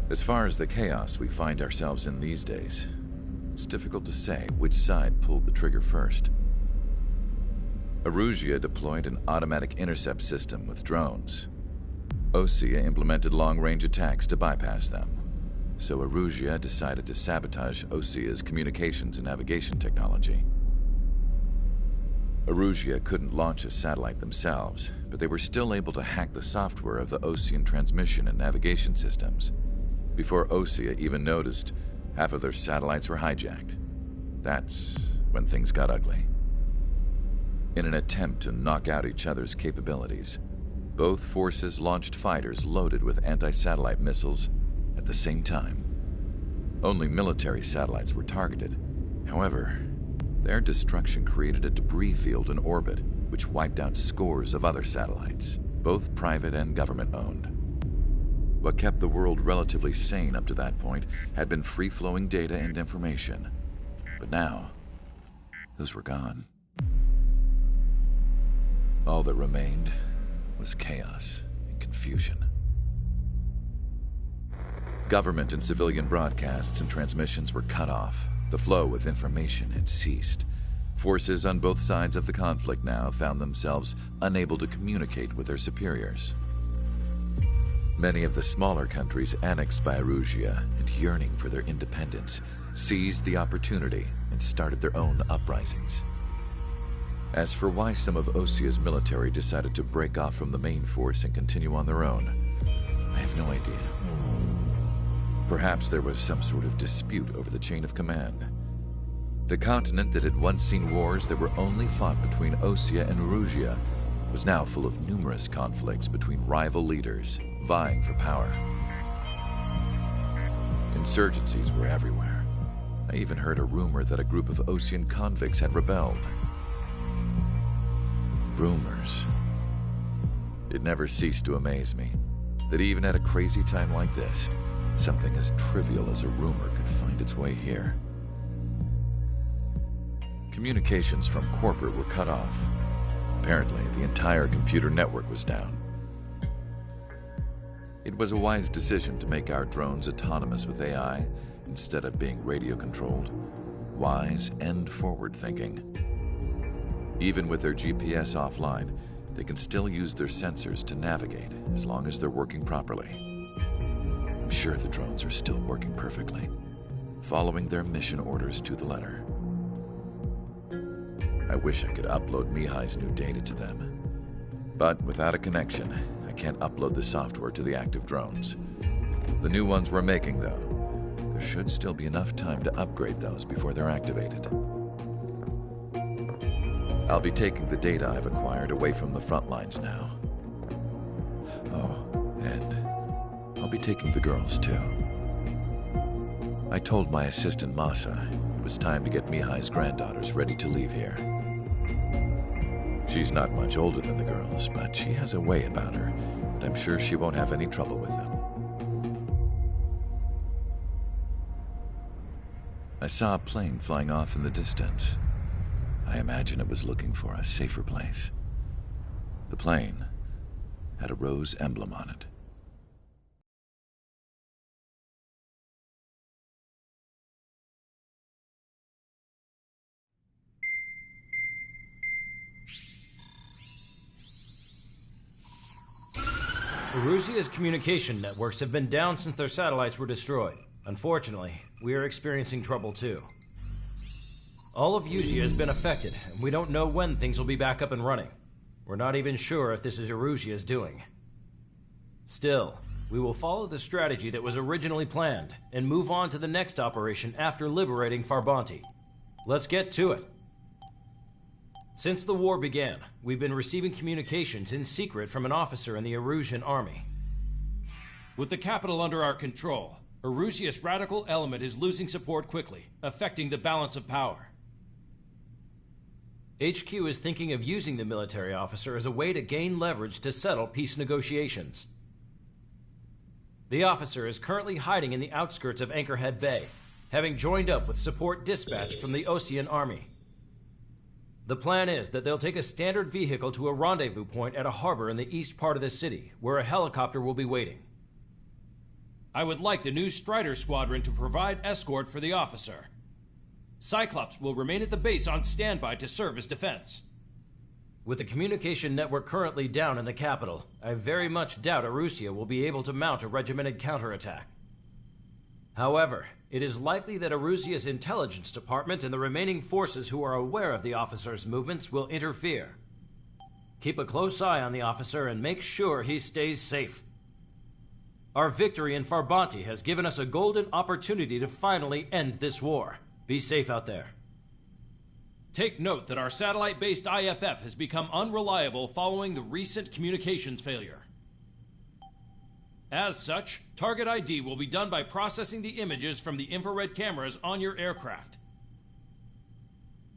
As far as the chaos we find ourselves in these days, it's difficult to say which side pulled the trigger first. Erusia deployed an automatic intercept system with drones. Osea implemented long-range attacks to bypass them. So Erusia decided to sabotage Osea's communications and navigation technology. Erusia couldn't launch a satellite themselves, but they were still able to hack the software of the Osean transmission and navigation systems. Before Osea even noticed, half of their satellites were hijacked. That's when things got ugly. In an attempt to knock out each other's capabilities, both forces launched fighters loaded with anti-satellite missiles at the same time. Only military satellites were targeted. However, their destruction created a debris field in orbit, which wiped out scores of other satellites, both private and government-owned. What kept the world relatively sane up to that point had been free-flowing data and information. But now, those were gone. All that remained was chaos and confusion. Government and civilian broadcasts and transmissions were cut off. The flow of information had ceased. Forces on both sides of the conflict now found themselves unable to communicate with their superiors. Many of the smaller countries annexed by Erusia and yearning for their independence seized the opportunity and started their own uprisings. As for why some of Osea's military decided to break off from the main force and continue on their own, I have no idea. Perhaps there was some sort of dispute over the chain of command. The continent that had once seen wars that were only fought between Osea and Erusia was now full of numerous conflicts between rival leaders vying for power. Insurgencies were everywhere. I even heard a rumor that a group of Osean convicts had rebelled. Rumors. It never ceased to amaze me that even at a crazy time like this, something as trivial as a rumor could find its way here. Communications from corporate were cut off. Apparently, the entire computer network was down. It was a wise decision to make our drones autonomous with AI instead of being radio-controlled. Wise and forward-thinking. Even with their GPS offline, they can still use their sensors to navigate as long as they're working properly. I'm sure the drones are still working perfectly, following their mission orders to the letter. I wish I could upload Mihai's new data to them. But without a connection, I can't upload the software to the active drones. The new ones we're making, though, there should still be enough time to upgrade those before they're activated. I'll be taking the data I've acquired away from the front lines now. Oh, and I'll be taking the girls, too. I told my assistant, Masa, it was time to get Mihai's granddaughters ready to leave here. She's not much older than the girls, but she has a way about her, and I'm sure she won't have any trouble with them. I saw a plane flying off in the distance. I imagine it was looking for a safer place. The plane had a rose emblem on it. Erusia's communication networks have been down since their satellites were destroyed. Unfortunately, we are experiencing trouble too. All of Usia has been affected, and we don't know when things will be back up and running. We're not even sure if this is Erusia's doing. Still, we will follow the strategy that was originally planned, and move on to the next operation after liberating Farbanti. Let's get to it. Since the war began, we've been receiving communications in secret from an officer in the Erusian army. With the capital under our control, Erusia's radical element is losing support quickly, affecting the balance of power. HQ is thinking of using the military officer as a way to gain leverage to settle peace negotiations. The officer is currently hiding in the outskirts of Anchorhead Bay, having joined up with support dispatched from the Osean army. The plan is that they'll take a standard vehicle to a rendezvous point at a harbor in the east part of the city, where a helicopter will be waiting. I would like the new Strider Squadron to provide escort for the officer. Cyclops will remain at the base on standby to serve as defense. With the communication network currently down in the capital, I very much doubt Erusia will be able to mount a regimented counterattack. However, it is likely that Erusia's intelligence department and the remaining forces who are aware of the officer's movements will interfere. Keep a close eye on the officer and make sure he stays safe. Our victory in Farbanti has given us a golden opportunity to finally end this war. Be safe out there. Take note that our satellite-based IFF has become unreliable following the recent communications failure. As such, target ID will be done by processing the images from the infrared cameras on your aircraft.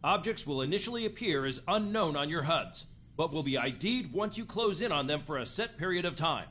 Objects will initially appear as unknown on your HUDs, but will be ID'd once you close in on them for a set period of time.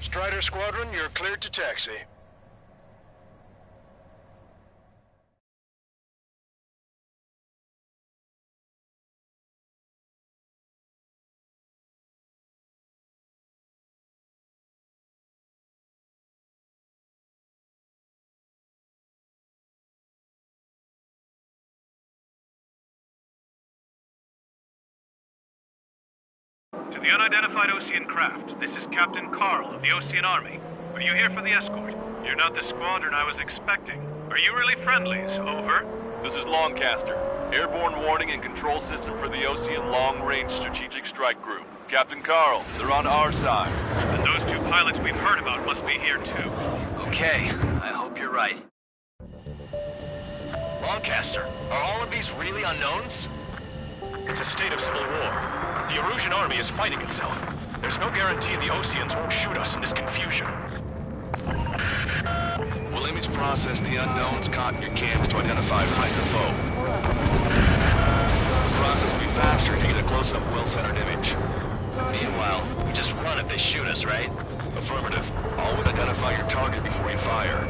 Strider Squadron, you're cleared to taxi. To the unidentified Osean craft, this is Captain Carl of the Osean Army. Are you here for the escort? You're not the squadron I was expecting. Are you really friendlies? Over. This is Longcaster. Airborne warning and control system for the Osean Long-Range Strategic Strike Group. Captain Carl, they're on our side. And those two pilots we've heard about must be here too. Okay, I hope you're right. Longcaster, are all of these really unknowns? It's a state of civil war. The Erusian army is fighting itself. There's no guarantee the Oseans won't shoot us in this confusion. We'll image process the unknowns caught in your cams to identify friend or foe. The process will be faster if you get a close-up, well-centered image. Meanwhile, we just run if they shoot us, right? Affirmative. Always identify your target before you fire.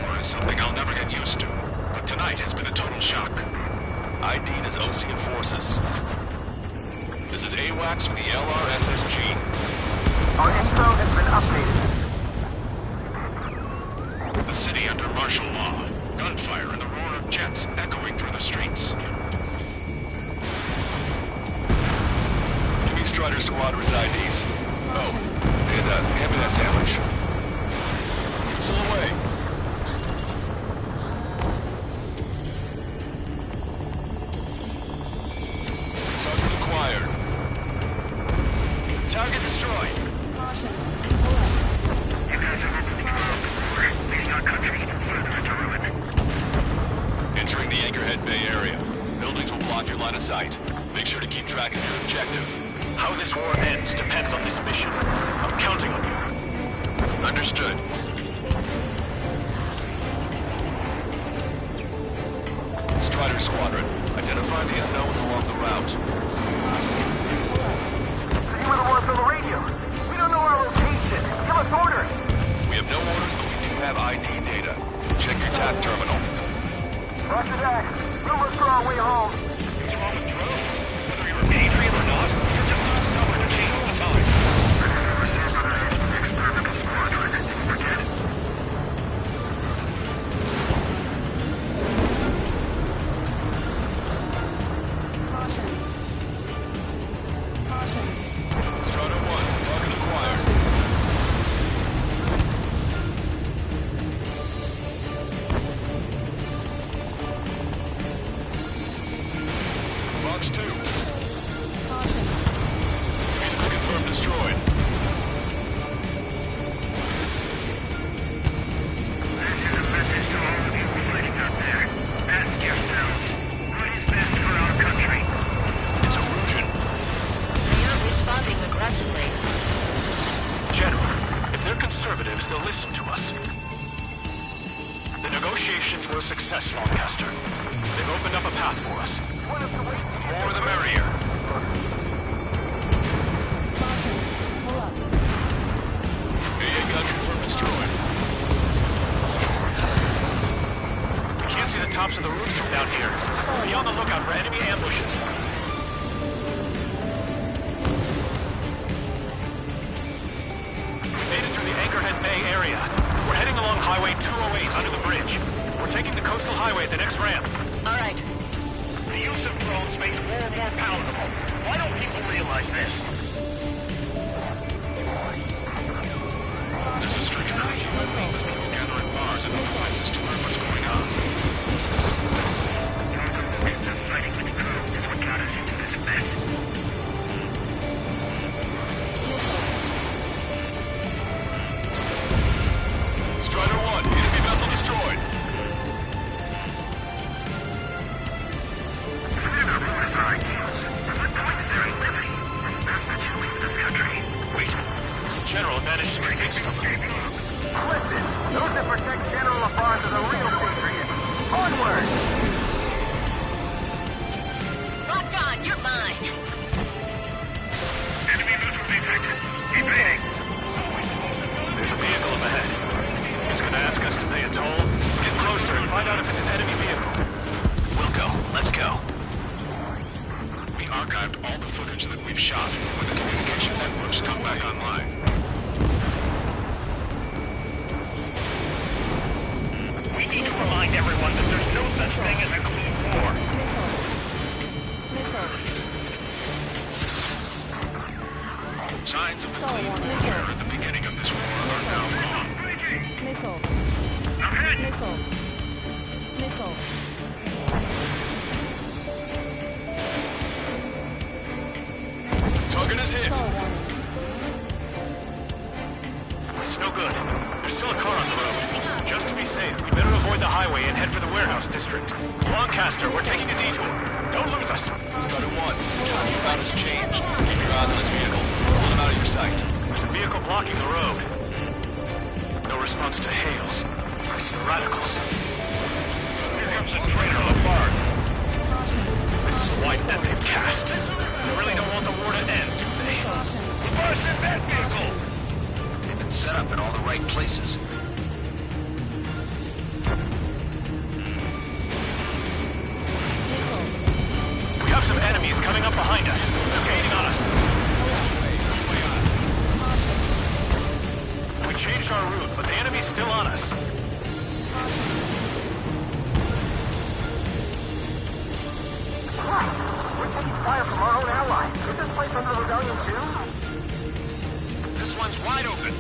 War is something I'll never get used to. But tonight has been a total shock. ID'd as Osean forces. This is AWACS from the LRSSG. Our info has been updated. The city under martial law. Gunfire and the roar of jets echoing through the streets. Give me Strider Squadron's IDs. Oh, and hand me that sandwich. Missile away. Target acquired. Target destroyed. You guys are open control before, leading our country even further into ruin. Entering the Anchorhead Bay area. Buildings will block your line of sight. Make sure to keep track of your objective. How this war ends depends on this mission. I'm counting on you. Understood. Strider Squadron, identify the unknowns along the route. You were the ones on the radio. We don't know our location. Give us orders. We have no orders, but we do have ID data. Check your TAP terminal. Roger that. We'll look for our way home. What's wrong with drones? Whether you're Adrian or not, you're just not stubborn to change all the time. Strider 1, target acquired. Fox 2. Vehicle confirmed destroyed. This is a message to all of you fighting out there. Ask yourselves, what is best for our country? It's Erusian. They are responding aggressively. General, if they're conservatives, they'll listen to us. The negotiations were a success, Lancaster. They've opened up a path for us. More the merrier. AA gun confirmed destroyed. We can't see the tops of the roofs from down here. Be on the lookout for enemy ambushes. We made it through the Anchorhead Bay area. We're heading along Highway 208 under the bridge. We're taking the coastal highway at the next ramp. All right. The use of drones makes war more palatable. Why don't people realize this? There's a strict curfew at night. People gather at bars and other places to learn what's going on. Fighting with drones is what got us into this mess. Strider 1, enemy vessel destroyed. General managed to convince them. Listen, those that protect General LaFarge are the real patriots. Onward! Locked on, you're mine. Enemy missile detected. Evading. There's a vehicle up ahead. It's gonna ask us to pay a toll. Get closer and find out if it's an enemy vehicle. We'll go. Let's go. We archived all the footage that we've shot when the communication networks come back online. We need to remind everyone that there's no such thing as a clean war. Signs of the clean warfare at the beginning of this war are now gone. Target is hit. It's no good. There's still a car on the road. Just to be safe, we better avoid the highway and head for the warehouse district. Lancaster, we're taking a detour. Don't lose us. Strider 1, General's route has changed. Keep your eyes on his vehicle. Pull him out of your sight. There's a vehicle blocking the road. No response to hails. It's the radicals. Here comes a traitor LaFarge. This is a wide net they've cast. They really don't want the war to end, do they? LaFarge in that vehicle! They've been set up in all the right places. We have some enemies coming up behind us. They're gaining on us. We changed our route, but the enemy's still on us. We're taking fire from our own allies. Is this place under the rebellion too? This one's wide open.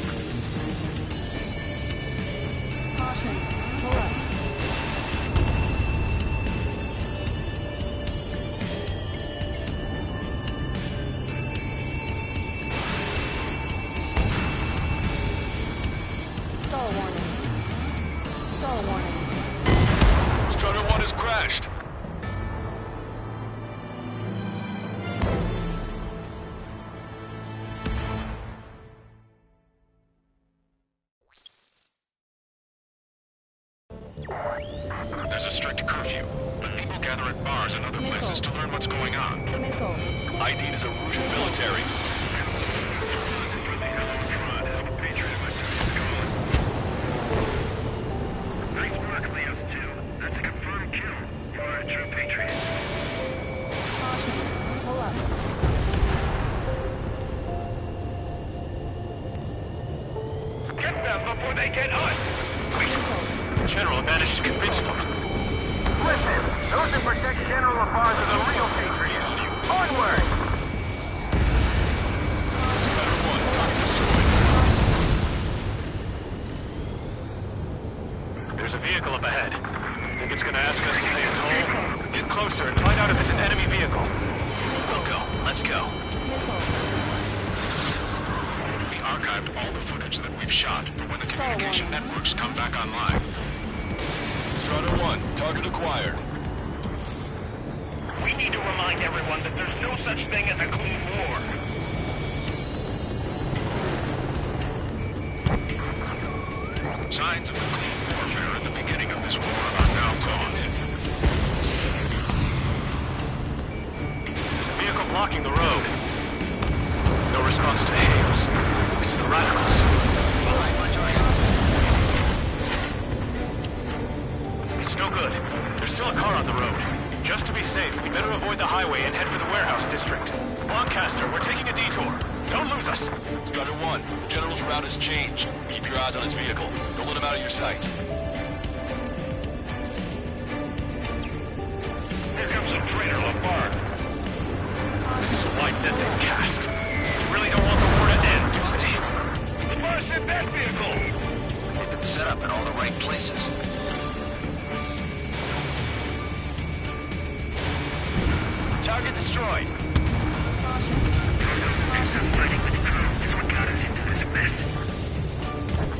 Strider 1 has crashed. There's a strict curfew, but people gather at bars and other places to learn what's going on. ID is Erusian military. Nice work, Leos 2. That's a confirmed kill. You are a true patriot. Pull up. Get them before they get us! Wait. The General managed to convince them. Listen, those that protect General LaFarge are the real patriots. Onward! Strider 1, target destroyed. There's a vehicle up ahead. Think it's gonna ask us to pay a toll? Get closer and find out if it's an enemy vehicle. Wilco, let's go. We archived all the footage that we've shot for when the communication networks come back online. Strider 1, target acquired. We need to remind everyone that there's no such thing as a clean war. Signs of the clean warfare at the beginning of this war are now gone. There's a vehicle blocking the road. No response to hails. It's the radicals. Behind my target. It's no good. There's still a car on the road. Just to be safe, we better avoid the highway and head for the warehouse district. Lancaster, we're taking a detour. Don't lose us. Strider 1, General's route has changed. Keep your eyes on his vehicle. Don't let him out of your sight. Here comes the traitor, LaFarge. This is a wide net they've cast. We really don't want the war to end, do they? LaFarge sent that vehicle! They've been set up in all the right places. Target destroyed.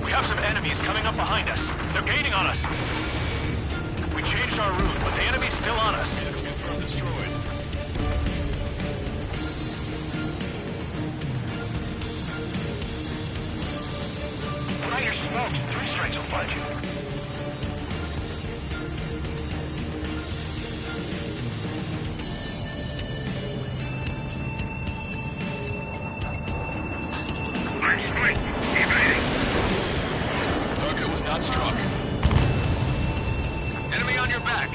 We have some enemies coming up behind us. They're gaining on us. We changed our route, but the enemy's still on us. Confirm destroyed. When I hear smokes, 3 strikes will find you. Target was not struck. Enemy on your back.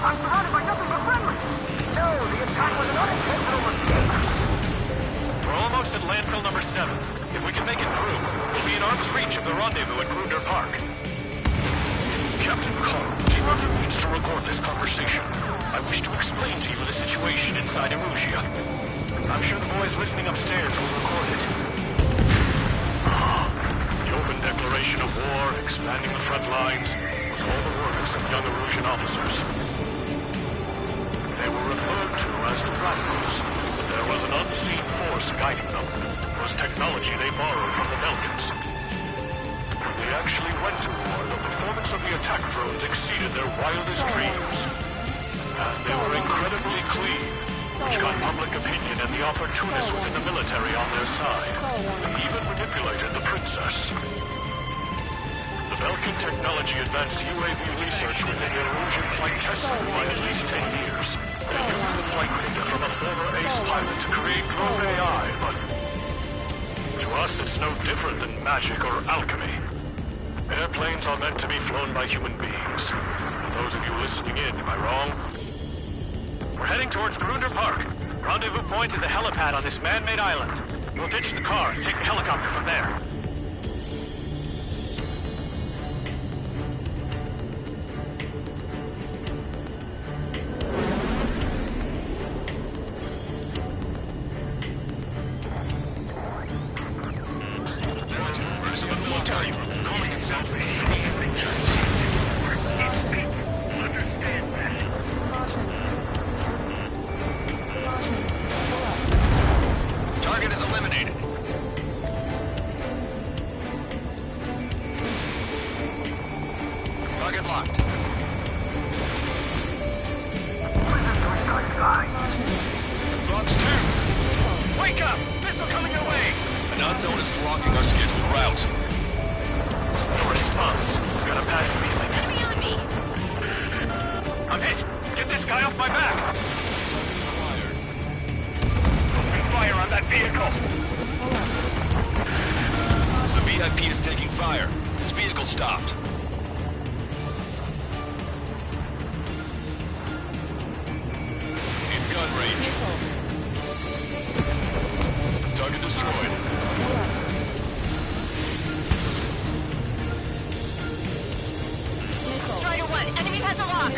I'm surrounded by nothing but friendly! No, the attack was an unintentional mistake! We're almost at landfill number 7. If we can make it through, we'll be in arm's reach of the rendezvous at Grunder Park. Captain Carl, T-Roger needs to record this conversation. I wish to explain to you the situation inside Erusia. I'm sure the boys listening upstairs will record it. The open declaration of war, expanding the front lines, was all the work of some young Erusian officers. They were referred to as the Radicals, but there was an unseen force guiding them. It was technology they borrowed from the Belkans. When they actually went to war, the performance of the attack drones exceeded their wildest dreams. And they were incredibly clean, which got public opinion and the opportunists within the military on their side. They even manipulated the princess. The Belkan technology advanced UAV research within the Erusian flight test center by at least 10 years. They used the flight data from a former ace pilot to create drone AI, but to us it's no different than magic or alchemy. Airplanes are meant to be flown by human beings. For those of you listening in, am I wrong? We're heading towards Grunder Park. Rendezvous point is the helipad on this man-made island. We'll ditch the car and take the helicopter from there. Where's the other military group calling itself the Understand that. Target is eliminated. Gridlocked. Fox 2! Wake up! Missile coming your way! An unknown is blocking our scheduled route. No response. We've got a bad feeling. Enemy on me. I'm hit! Get this guy off my back! Fired. Open fire on that vehicle! The VIP is taking fire. His vehicle stopped. In gun range. Target destroyed. Strider 1, enemy has a lock.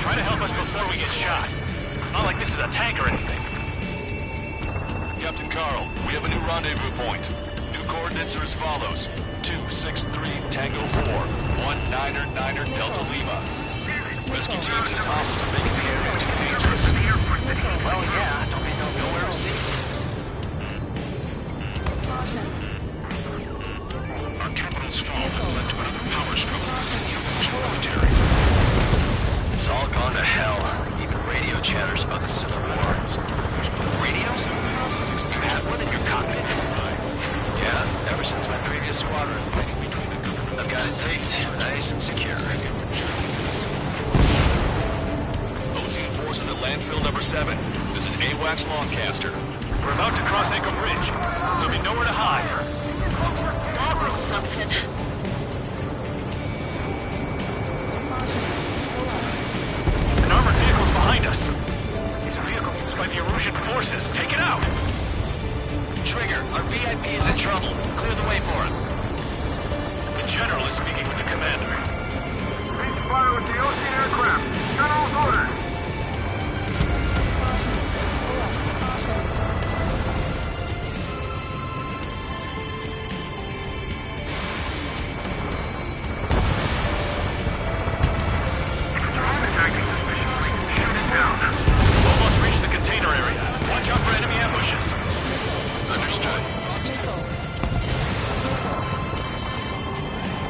Try to help us before we get shot. It's not like this is a tank or anything. Captain Carl, we have a new rendezvous point. New coordinates are as follows. 263 Tango 4, 19er Delta Lima. Rescue team says hostiles are making the area too dangerous. Well, yeah, don't they know nowhere to see? Our capital's fall has led to another power struggle within the Russian military. It's all gone to hell. Even radio chatters about the Civil War. Radios? You have one in your cockpit? Yeah, ever since my previous squadron. I've got it taped, nice and secure. Ocean forces at landfill number 7. This is AWACS Lancaster. We're about to cross Anchor Bridge. There'll be nowhere to hide. That was something. An armored vehicle's behind us. It's a vehicle used by the Erusian forces. Take it out! Trigger, our VIP is in trouble. Clear the way for him. The General is speaking with the commander. Please fire with the Ocean aircraft. General's orders. Attacking suspiciously. Shoot it down. Almost reached the container area. Watch out for enemy ambushes. Understood.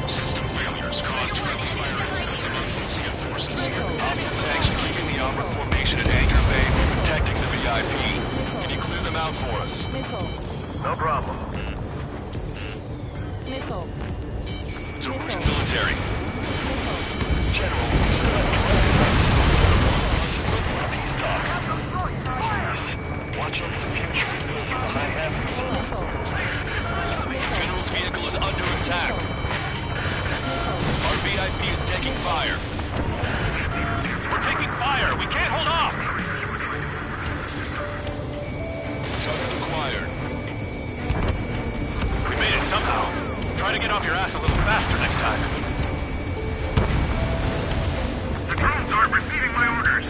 System failures caused friendly fire incidents among Lucian forces. Hostile tanks are keeping the armored formation at Anchor Bay from protecting the VIP. Can you clear them out for us? No problem. It's Erusian military. General, watch over the future. I have. General's vehicle is under attack. Our VIP is taking fire. We're taking fire. We can't hold off. Target acquired. We made it somehow. Try to get off your ass a little faster next time. The drones aren't receiving my orders.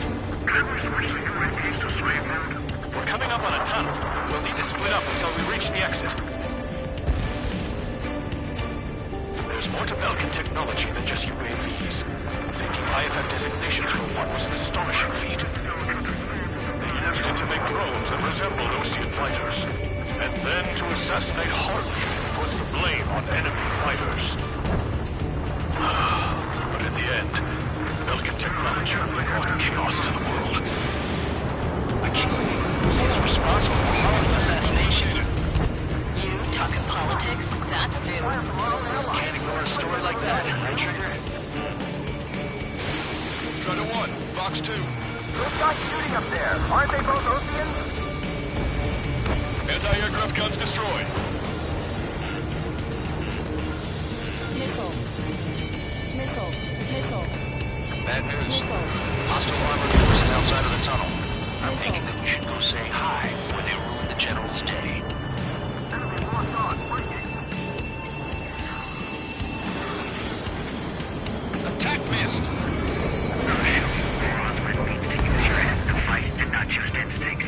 Can we switch the UAVs to slave mode? We're coming up on a tunnel. We'll need to split up until we reach the exit. There's more to Belkin technology than just UAVs. Thinking IFF designations for one was an astonishing feat. They used it to make drones that resembled Osean fighters. And then to assassinate Harvey, puts the blame on enemy fighters. But in the end, Belkin technology brought chaos to the world. I can't believe Lucy's responsible for Harlan's assassination. You talking politics? That's new. Can't ignore a story like that, right, Trigger? Strider 1, Fox 2. Those guys shooting up there. Aren't they both Oceans? Anti-aircraft guns destroyed. Bad news. Hostile armored forces outside of the tunnel. I'm thinking that we should go say hi before they ruin the General's day. Enemy locked on. Breaking. Attack missed! Morons with me to use your head to fight and not just instinct.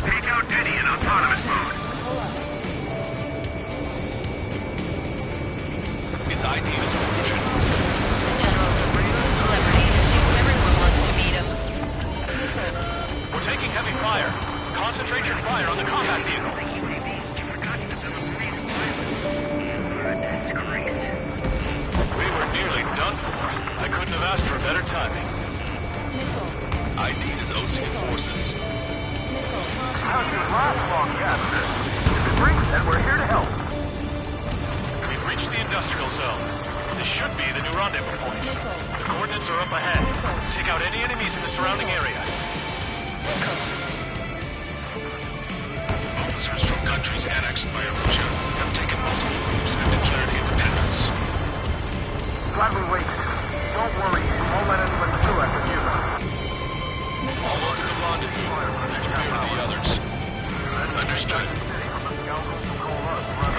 Take out Denny in autonomous mode. Its ID is Erusian. Enemy fire. Concentrate your fire on the combat vehicle. We were nearly done for. I couldn't have asked for better timing. ID is Osean forces. How'd you last long, Captain? If it breaks, then we're here to help. We've reached the industrial zone. This should be the new rendezvous point. The coordinates are up ahead. Take out any enemies in the surrounding area. Officers from countries annexed by Erusia have taken multiple routes and declared independence. Glad we waited. Don't worry, we won't let anyone steal after you. Almost at the rendezvous. Prepare to the others. Understood. The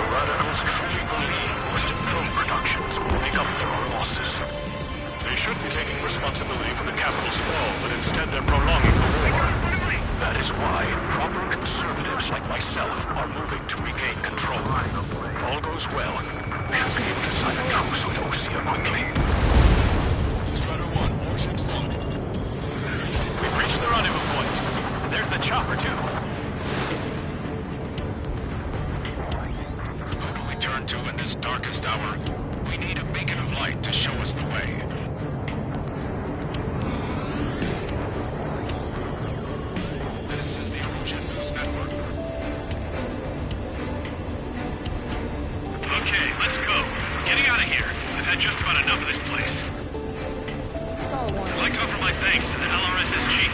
radicals truly believe Western Drone Productions will make up for our losses. They should be taking responsibility for the capital's fall, but instead they're prolonging the war. That is why proper conservatives like myself are moving to regain control. If all goes well, we should be able to sign a truce with Osea quickly. Strider 1, warship sunk. We've reached the rendezvous point. There's the chopper, too. Who do we turn to in this darkest hour? We need a beacon of light to show us the way. This is the Erusian News Network. Okay, let's go. Getting out of here. I've had just about enough of this place. I'd like to offer my thanks to the LRSSG.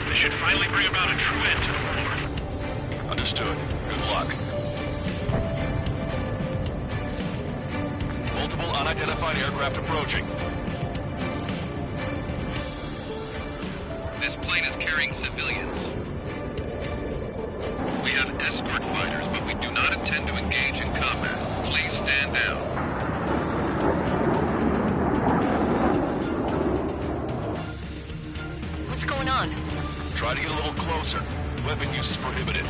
This should finally bring about a true end to the war. Understood. Good luck. Multiple unidentified aircraft approaching. This plane is carrying civilians. We have escort fighters, but we do not intend to engage in combat. Please stand down. What's going on? Try to get a little closer. Weapon use is prohibited.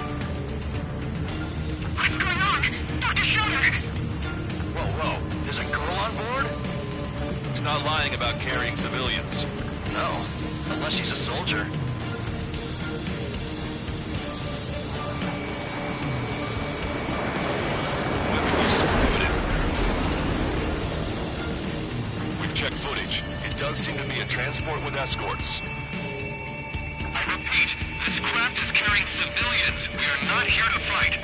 What's going on? Dr. Schroeder! Whoa. There's a girl on board? He's not lying about carrying civilians. No, unless she's a soldier. Weapon use is prohibited. We've checked footage. It does seem to be a transport with escorts. I repeat, this craft is carrying civilians. We are not here to fight.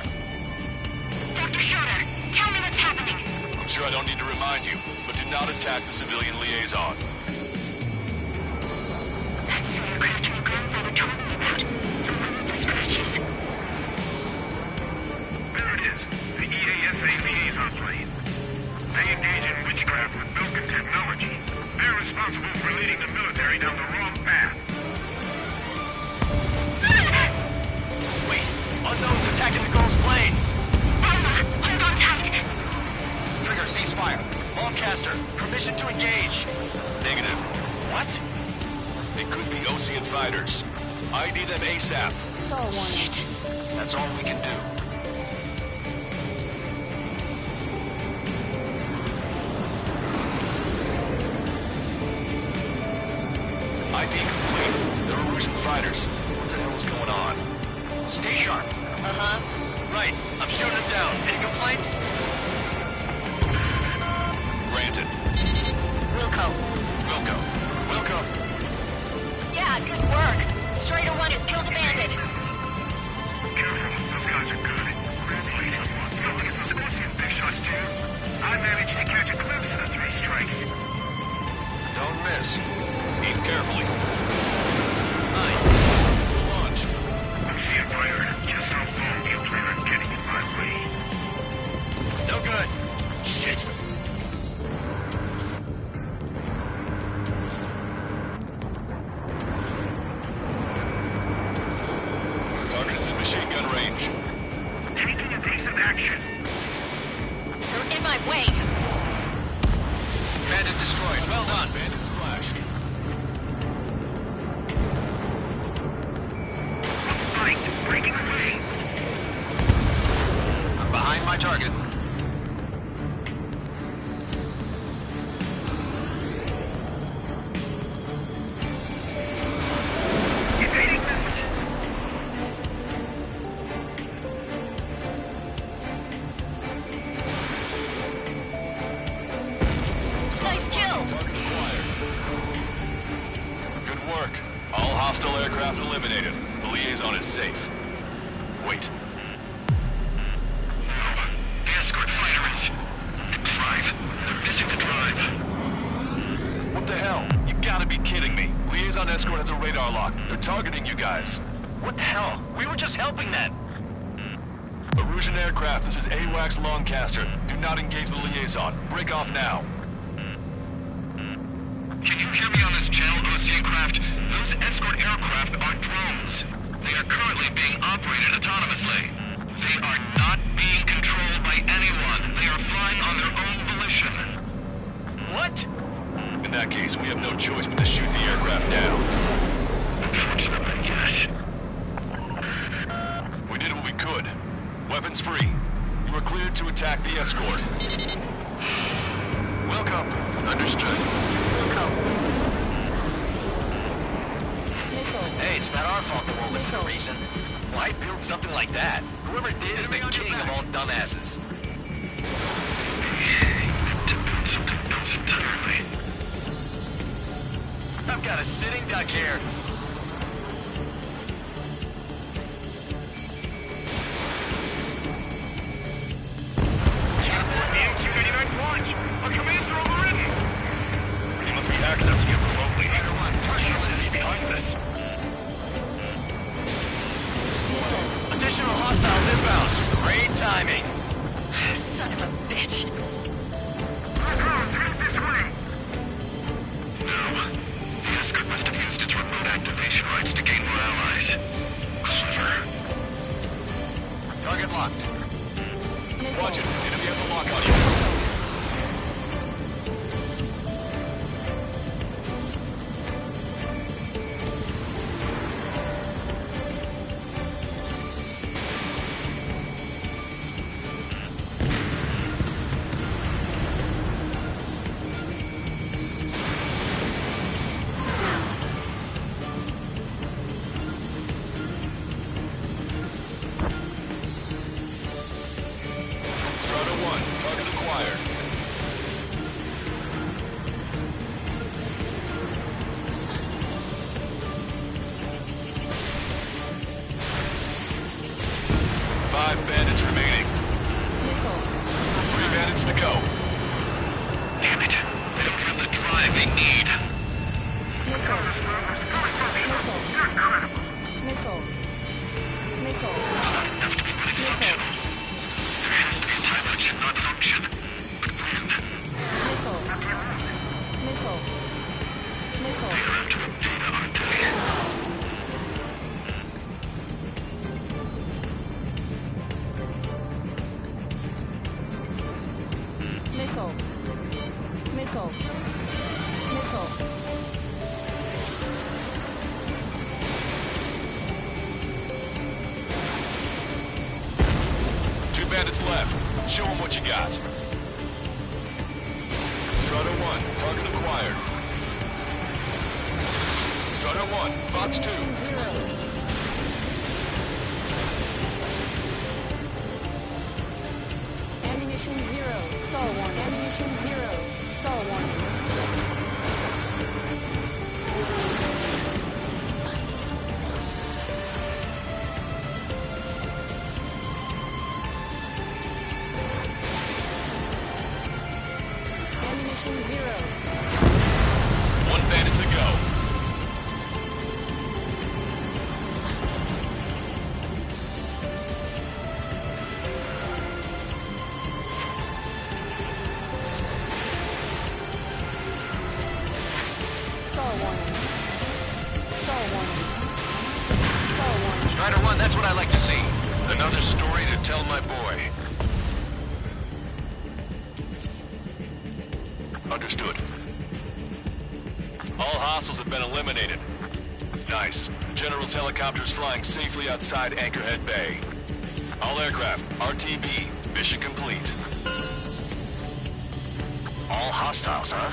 Dr. Schroeder, tell me what's happening. I'm sure I don't need to remind you, but do not attack the civilian liaison. That's the aircraft my grandfather told me about. The one with the scratches. There it is. The EASA liaison plane. They engage in witchcraft with Vulcan technology. They're responsible for leading the military down the wrong path. Wait, unknown's attacking the girl's plane. Alma, hold on tight. Trigger, ceasefire. Longcaster, permission to engage. Negative. What? They could be Osean fighters. ID them ASAP. Shit. That's all we can do. ID complete. They're Erusian fighters. What the hell is going on? Stay sharp. Uh-huh. Right, I'm shooting them down. Any complaints? Granted. Wilco. Wilco. Yeah, good work. Strider 1 has killed a bandit. Careful, those guys are good. Congratulations. Look, if those Osean big shots too. I managed to catch a glimpse of the three strikes. Don't miss. Aim carefully. It's launched. I'm seeing fire. Just how long do you plan on getting in my way? No good. Shit. Target is in machine gun range. Taking evasive action. You're in my way. Bandit destroyed. Well done. Bandit splashed. Fight, breaking away. I'm behind my target. Evading missile. Target acquired. Good work. All hostile aircraft eliminated. The liaison is safe. Wait. No. The escort fighter is... The drive. They're missing the drive. What the hell? You gotta be kidding me. Liaison escort has a radar lock. They're targeting you guys. What the hell? We were just helping them. Erusian aircraft, this is AWACS Longcaster. Do not engage the liaison. Break off now. Can you hear me on this channel, Ocean craft? Those escort aircraft are drones. They are currently being operated autonomously. They are not being controlled by anyone. They are flying on their own volition. What? In that case, we have no choice but to shoot the aircraft down. Unfortunately, yes. We did what we could. Weapons free. You are cleared to attack the escort. Welcome. Understood. Hey, it's not our fault they won't listen to reason. Why build something like that? Whoever did is the king of all dumbasses. To build something else entirely. I've got a sitting duck here. Our commander overridden! He must be accessing it remotely. Solidity behind this. Additional hostiles inbound. Great timing. Son of a bitch. This way! No. The escort must have used its remote activation rights to gain more allies. Clever. Target locked. Watch it. Enemy has a lock on you. Strata 1, target acquired. Five bandits remaining. 3 bandits to go. Damn it. They don't have the drive they need. It's not enough to be really functional. There has to be a time that should not function. But when? They're after the data, aren't they? Two bandits left. Show them what you got. Strata 1, target acquired. Strata 1, Fox 2. Ammunition 0, stall warning. Ammunition 0, stall warning. Ammunition 0. 1 bandit to go. Stall warning. Stall warning. Stall warning. Strider 1, that's what I like to see. Another story to tell my boy. Understood. All hostiles have been eliminated. Nice. General's helicopter is flying safely outside Anchorhead Bay. All aircraft, RTB, mission complete. All hostiles, huh?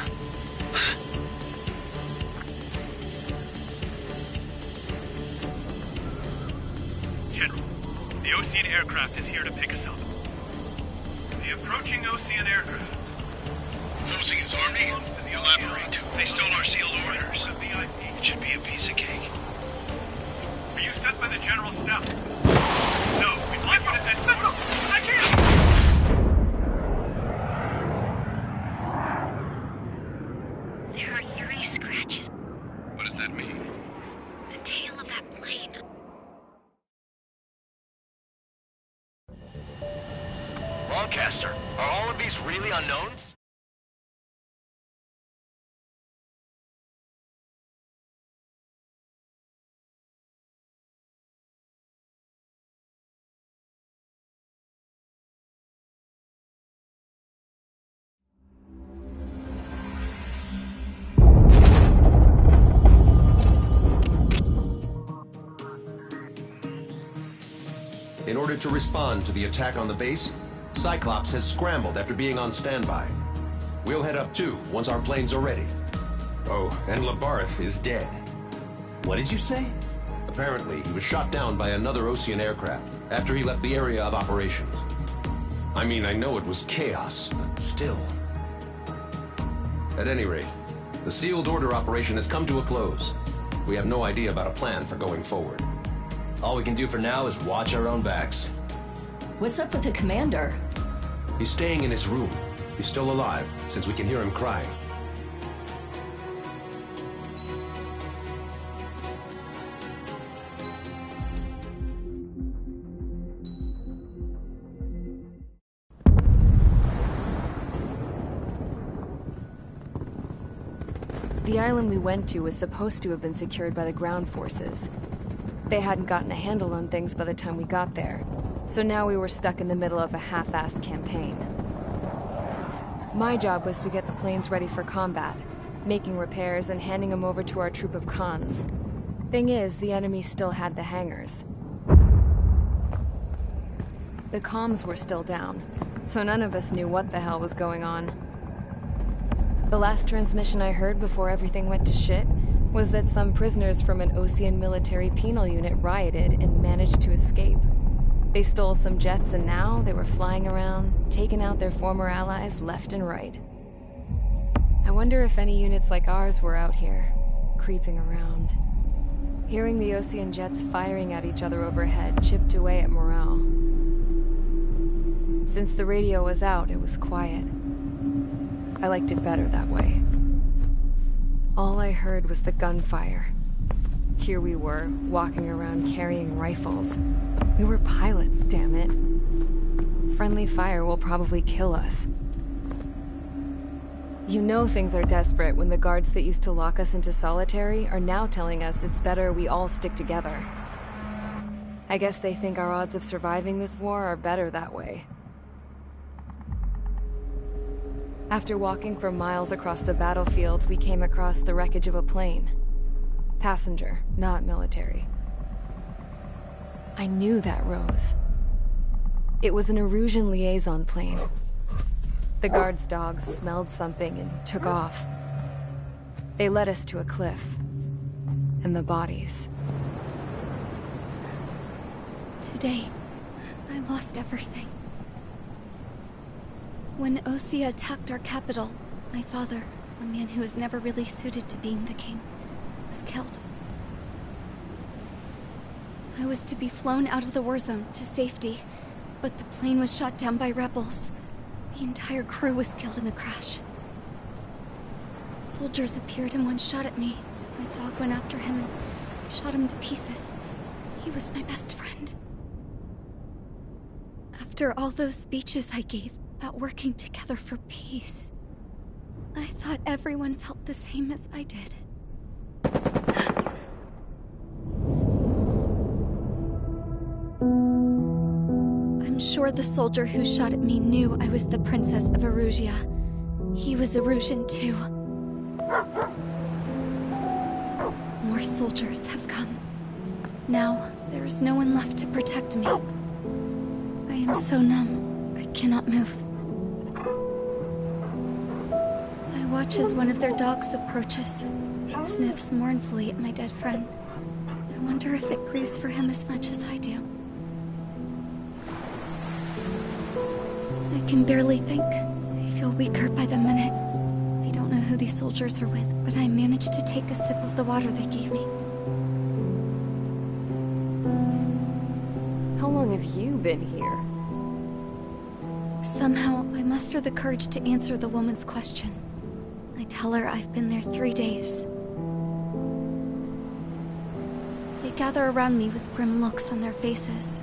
General, the Ocean aircraft is here to pick us up. The approaching Ocean aircraft. Opposing his army? Elaborate. They stole our sealed orders. It should be a piece of cake. Are you sent by the General Staff? No, we'd like you to send... I can't! There are 3 scratches. What does that mean? The tail of that plane. Longcaster, are all of these really unknowns? In order to respond to the attack on the base, Cyclops has scrambled after being on standby. We'll head up too, once our planes are ready. Oh, and Labarth is dead. What did you say? Apparently, he was shot down by another Osean aircraft after he left the area of operations. I mean, I know it was chaos, but still. At any rate, the sealed order operation has come to a close. We have no idea about a plan for going forward. All we can do for now is watch our own backs. What's up with the commander? He's staying in his room. He's still alive, since we can hear him crying. The island we went to was supposed to have been secured by the ground forces. They hadn't gotten a handle on things by the time we got there, so now we were stuck in the middle of a half-assed campaign. My job was to get the planes ready for combat, making repairs and handing them over to our troop of cons. Thing is, the enemy still had the hangars. The comms were still down, so none of us knew what the hell was going on. The last transmission I heard before everything went to shit was that some prisoners from an Osean military penal unit rioted and managed to escape. They stole some jets and now they were flying around, taking out their former allies left and right. I wonder if any units like ours were out here, creeping around. Hearing the Osean jets firing at each other overhead chipped away at morale. Since the radio was out, it was quiet. I liked it better that way. All I heard was the gunfire. Here we were, walking around carrying rifles. We were pilots, damn it. Friendly fire will probably kill us. You know things are desperate when the guards that used to lock us into solitary are now telling us it's better we all stick together. I guess they think our odds of surviving this war are better that way. After walking for miles across the battlefield, we came across the wreckage of a plane. Passenger, not military. I knew that rose. It was an Erusian liaison plane. The guard's dogs smelled something and took off. They led us to a cliff. And the bodies. Today, I lost everything. When Osea attacked our capital, my father, a man who was never really suited to being the king, was killed. I was to be flown out of the war zone to safety, but the plane was shot down by rebels. The entire crew was killed in the crash. Soldiers appeared and one shot at me. My dog went after him and shot him to pieces. He was my best friend. After all those speeches I gave about working together for peace, I thought everyone felt the same as I did. I'm sure the soldier who shot at me knew I was the Princess of Erusia. He was Erusian too. More soldiers have come. Now, there is no one left to protect me. I am so numb, I cannot move. I watch as one of their dogs approaches. It sniffs mournfully at my dead friend. I wonder if it grieves for him as much as I do. I can barely think. I feel weaker by the minute. I don't know who these soldiers are with, but I managed to take a sip of the water they gave me. How long have you been here? Somehow, I muster the courage to answer the woman's question. I tell her I've been there 3 days. They gather around me with grim looks on their faces.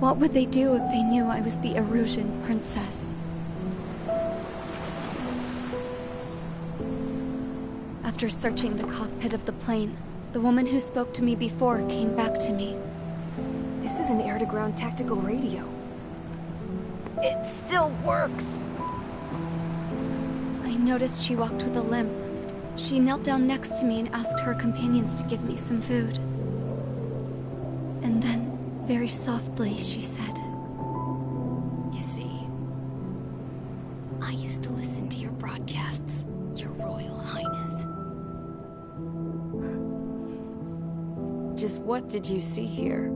What would they do if they knew I was the Erusian princess? After searching the cockpit of the plane, the woman who spoke to me before came back to me. This is an air-to-ground tactical radio. It still works! I noticed she walked with a limp. She knelt down next to me and asked her companions to give me some food. And then, very softly, she said, You see, I used to listen to your broadcasts, Your Royal Highness. Just what did you see here?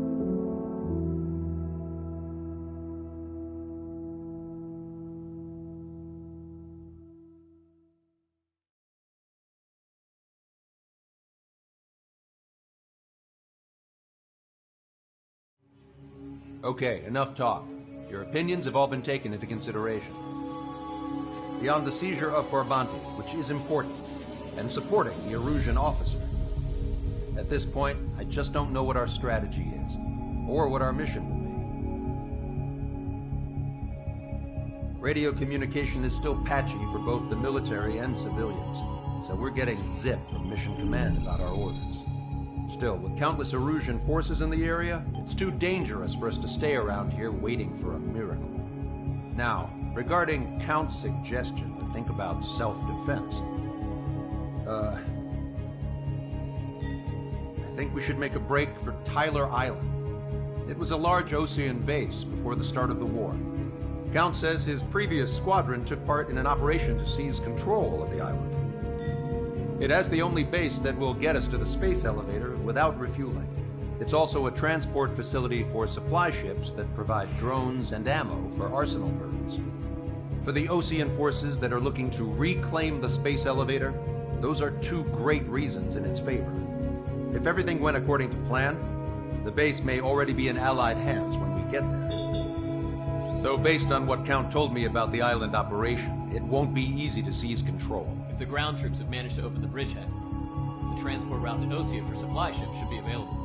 Okay, enough talk. Your opinions have all been taken into consideration. Beyond the seizure of Farbanti, which is important, and supporting the Erusian officer. At this point, I just don't know what our strategy is, or what our mission will be. Radio communication is still patchy for both the military and civilians, so we're getting zip from Mission Command about our orders. Still, with countless Erusian forces in the area, it's too dangerous for us to stay around here waiting for a miracle. Now, regarding Count's suggestion to think about self-defense, I think we should make a break for Tyler Island. It was a large Osean base before the start of the war. Count says his previous squadron took part in an operation to seize control of the island. It has the only base that will get us to the space elevator without refueling. It's also a transport facility for supply ships that provide drones and ammo for arsenal birds. For the Osean forces that are looking to reclaim the space elevator, those are two great reasons in its favor. If everything went according to plan, the base may already be in Allied hands when we get there. Though based on what Count told me about the island operation, it won't be easy to seize control. If the ground troops have managed to open the bridgehead, the transport route to Osea for supply ships should be available.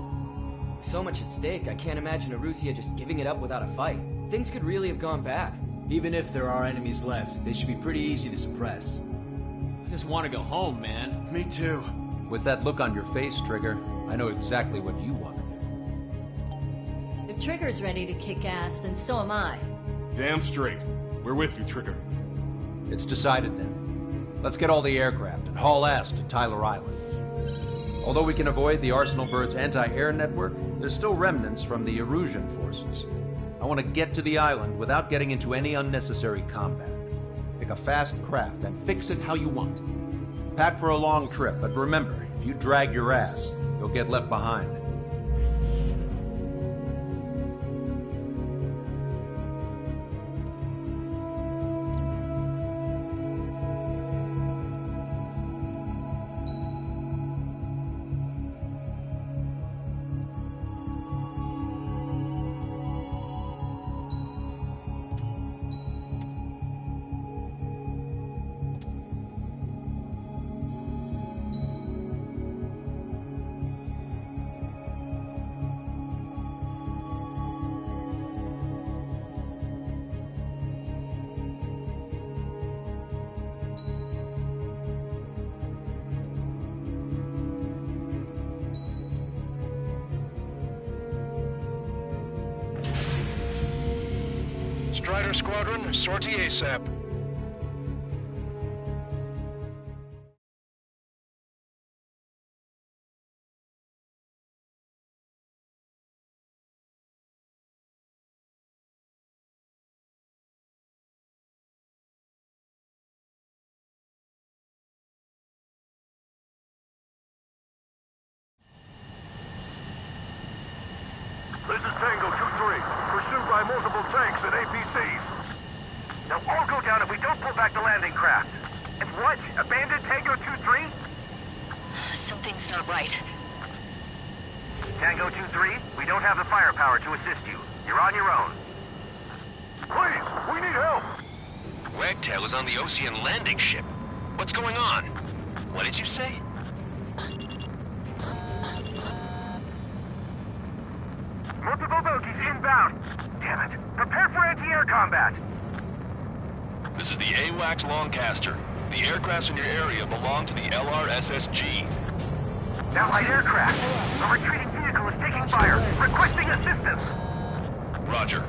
So much at stake, I can't imagine Erusia just giving it up without a fight. Things could really have gone bad. Even if there are enemies left, they should be pretty easy to suppress. I just want to go home, man. Me too. With that look on your face, Trigger, I know exactly what you want to do. If Trigger's ready to kick ass, then so am I. Damn straight. We're with you, Trigger. It's decided then. Let's get all the aircraft and haul ass to Tyler Island. Although we can avoid the Arsenal Bird's anti-air network, there's still remnants from the Erusian forces. I want to get to the island without getting into any unnecessary combat. Pick a fast craft and fix it how you want. Pack for a long trip, but remember, if you drag your ass, you'll get left behind. Strider Squadron, sortie ASAP. This is Tango 2-3, pursued by multiple tanks and APCs. They'll all go down if we don't pull back the landing craft. It's what? Abandoned Tango 2-3? Something's not right. Tango 2-3, we don't have the firepower to assist you. You're on your own. Please, we need help! Wagtail is on the Ocean landing ship. What's going on? What did you say? Multiple bogies inbound. Damn it. Prepare for anti-air combat. This is the AWACS Lancaster. The aircrafts in your area belong to the LRSSG. Allied aircraft. A retreating vehicle is taking fire. Requesting assistance. Roger.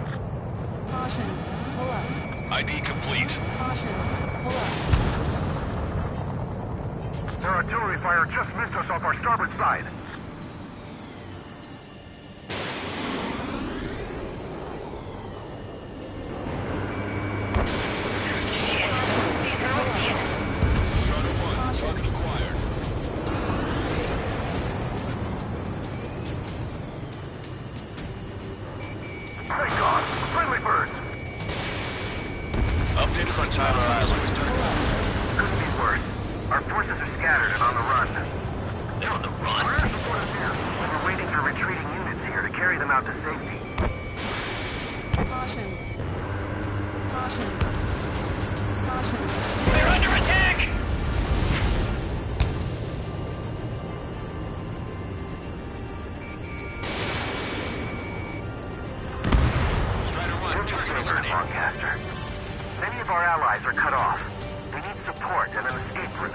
Caution. Pull up. ID complete. Caution. Pull up. Their artillery fire just missed us off our starboard side. Update us on Tyler Island. Couldn't be worse. Our forces are scattered and on the run. They're on the run? We're waiting for retreating units here to carry them out to safety. Caution. Caution. Caution. They're under attack! Strider 1, target eliminated. Lancaster. Many of our allies are cut off. We need support and an escape route.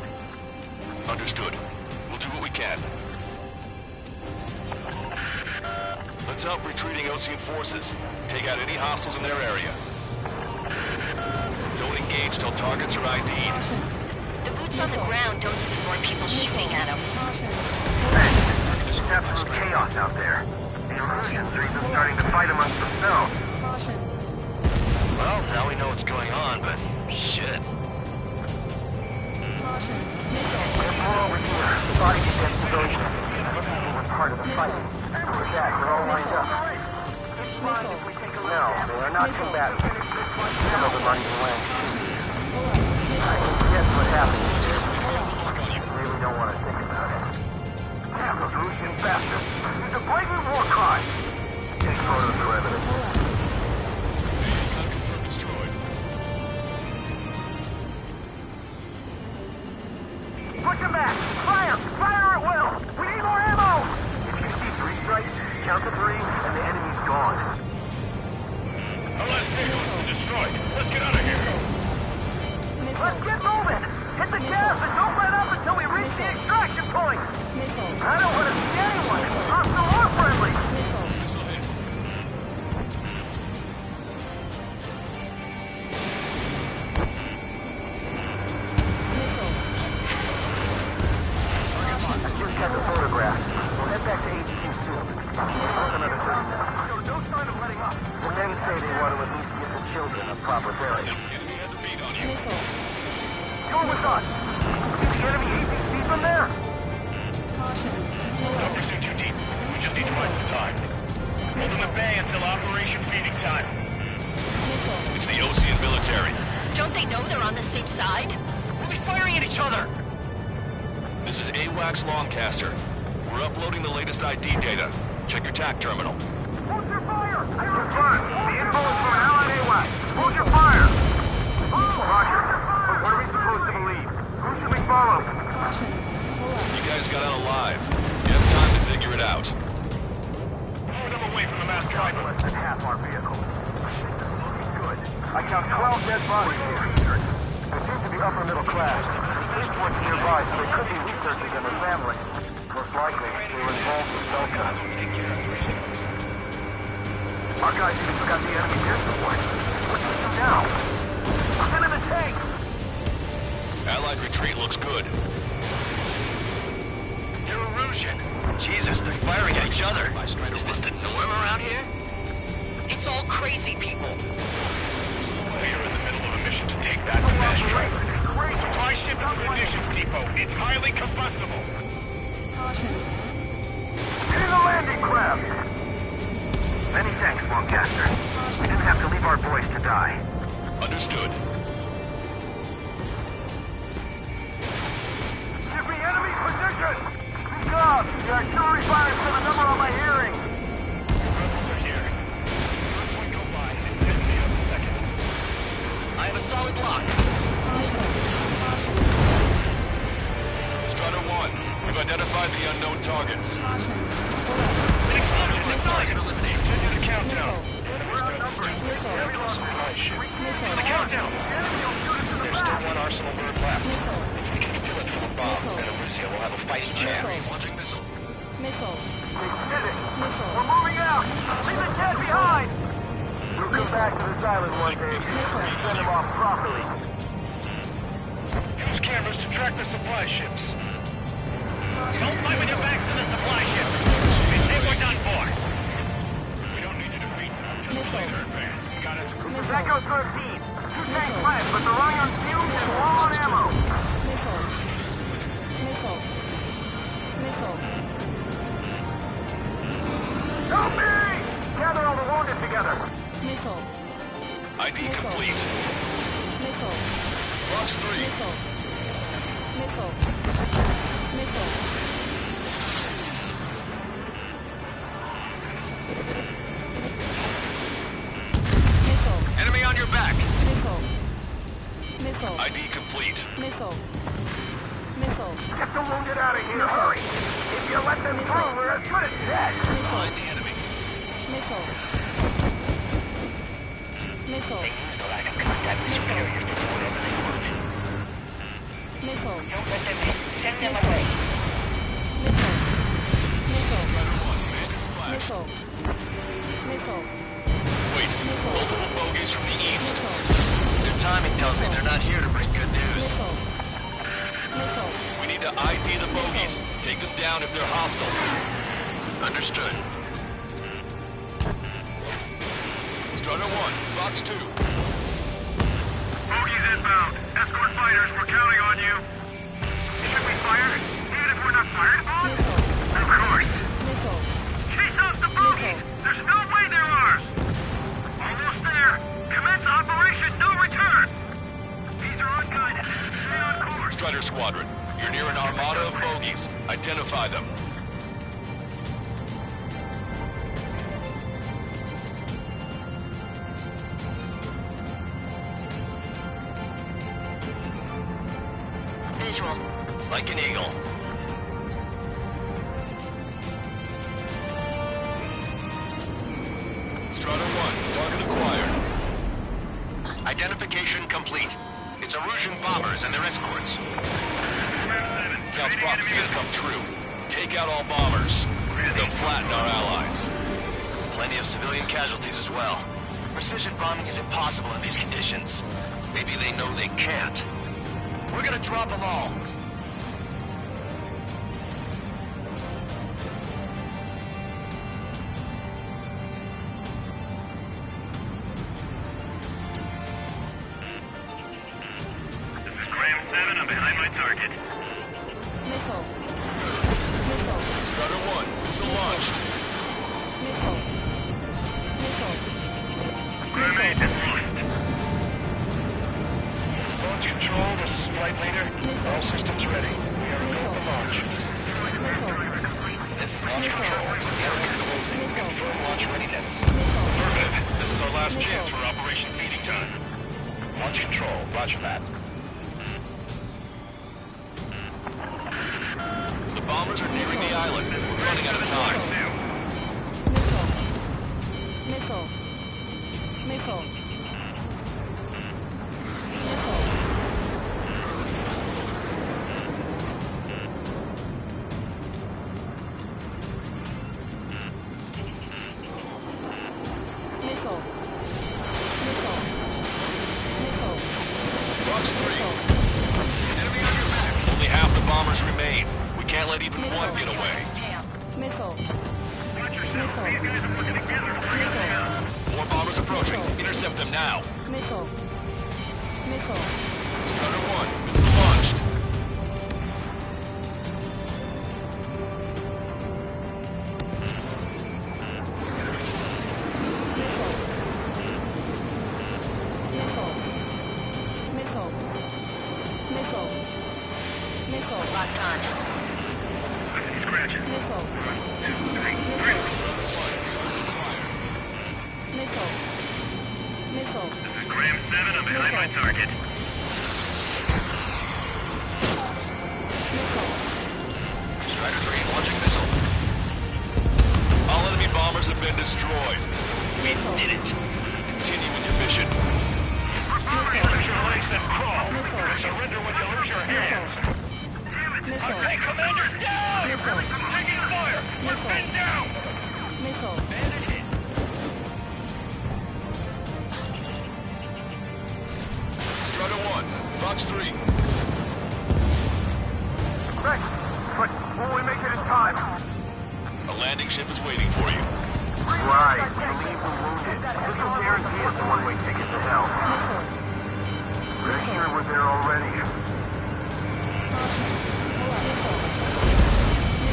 Understood. We'll do what we can. Let's help retreating Ocean forces. Take out any hostiles in their area. Don't engage till targets are ID'd. The boots on the ground don't need more people shooting at them. There's absolute chaos out there. The Erusians are even starting to fight amongst themselves. Well, now we know what's going on, but shit. We're over here. Body against civilians. We're part of the fight. With that, we're all lined up. No, they are not combatants. Some of them aren't even landing. I can guess what happened. Really don't want to think about it. Damn those Russian bastards. It's a blatant war crime. Take photos for evidence. Push them back! Fire! Fire at will! We need more ammo! If you see 3 strikes, count to 3, and the enemy's gone. Our last vehicle has been destroyed. Let's get out of here. Let's get moving! Hit the gas and don't let up until we reach the extraction point! I don't want to see anyone, hostile or friendly! Got the photograph. We'll head back to HQ soon. Another 30 minutes. No sign of letting up. The men say they want to at least give the children a proper burial. Enemy has a beat on you. You're with us. See the enemy APC from there? Don't pursue too deep. We just need to buy some time. Hold them at bay until Operation Feeding Time. It's the Ocean military. Don't they know they're on the same side? We'll be firing at each other! This is AWACS Lancaster. We're uploading the latest ID data. Check your TAC terminal. Hold your fire! Confirmed. The info is from Allied AWACS. Hold your fire! Roger. But what are we supposed to believe? Who should we follow? You guys got out alive. You have time to figure it out. Lure them away from the master rifle. Less than half our vehicles. Good. I count 12 dead bodies here. They seem to be upper middle class. This one's nearby, so they could be researching on their family. Most likely, they were involved with Belka. Our guys even got the enemy pistol point. What do we do now? Send in the tank! Allied retreat looks good. They're Erusian. Jesus, they're firing at each other. Is this the norm around here? It's all crazy people. We are in the middle of a mission to take that smash train. Supply ship to munitions depot. It's highly combustible. Get in the landing craft! Many thanks, Lancaster. We didn't have to leave our boys to die. Understood. targets. An explosion inside. Continue the countdown. The countdown. There's still one Arsenal bird left. If we can fill it full of bombs, then Arusea will have a fighting chance. Launching missile. Missile. We did it! We're moving out! Leave the dead behind! We'll come back to this island one day and send them off properly. Use cameras to track the supply ships. Don't fight with your backs to the supply ships. They say we're done for. We don't need to defeat them until the later advance. Got it. Echo 13. 2 tanks left, but they're running on fumes and low on ammo. Missile. Missile. Missile. Help me! Gather all the wounded together. Missile. ID complete. Missile. Fox 3. Missile. Missile. Missile. Missile. Enemy on your back. Missile. Missile. ID complete. Missile. Missile. Get the wounded out of here, hurry! If you let them through, we're as good as dead! Find the enemy. Missile. Missile. They use the lack of contact with superiors to do whatever they want. Missile. Don't let them in. Send them away. Missile. Missile. Strider 1, man and splash. Missile. Missile. Wait, multiple bogeys from the east. Their timing tells me they're not here to bring good news. Missile. Missile. We need to ID the bogeys. Take them down if they're hostile. Understood. Strider 1, Fox 2. Bogies inbound. Escort fighters, we're counting on you. Should we fire? Even if we're not fired upon? Of course. Missile. Chase off the bogies! There's no way they're ours! Almost there! Commence Operation No Return! These are unguided. Stay on course. Strider Squadron, you're near an armada of bogeys. Identify them. Visual. Like an eagle. Strider 1, target acquired. Identification complete. It's Erusian bombers and their escorts. Count's prophecy has come true. Take out all bombers. They'll flatten our allies. Plenty of civilian casualties as well. Precision bombing is impossible in these conditions. Maybe they know they can't. We're gonna drop them all. This is Graham 7. I'm behind my target. Missile. Missile. Strider 1, missile launched. Missile. Missile. Grenade deployed. Launch control, this is flight leader. All systems ready. We are a go for launch. This is launch control. The enemy is closing. Confirm launch readiness. Perfect. This is our last chance for Operation Feeding Time. Launch control. Roger that. The bombers are nearing the island. We're running out of time. Missile. Missile. Missile. Missile. Missile. Missile. Fox 3. Enemy on your back. Only half the bombers remain. We can't let even one get away. Missile. More bombers approaching. Intercept them now. Missile. Missile. Strider 1, missile launched. Missile. Missile. Missile. Locked on. Scratcher. Missile. Missile. Missile. This is Graham 7. I'm behind my target. Missile. Strider 3 launching missile. Man down! Missile. Bandit hit. Strider 1, Fox 3. Rex, but will we make it in time? A landing ship is waiting for you. Right, relieve the wounded. This will guarantee us a one-way ticket to hell. Pretty sure we're there already.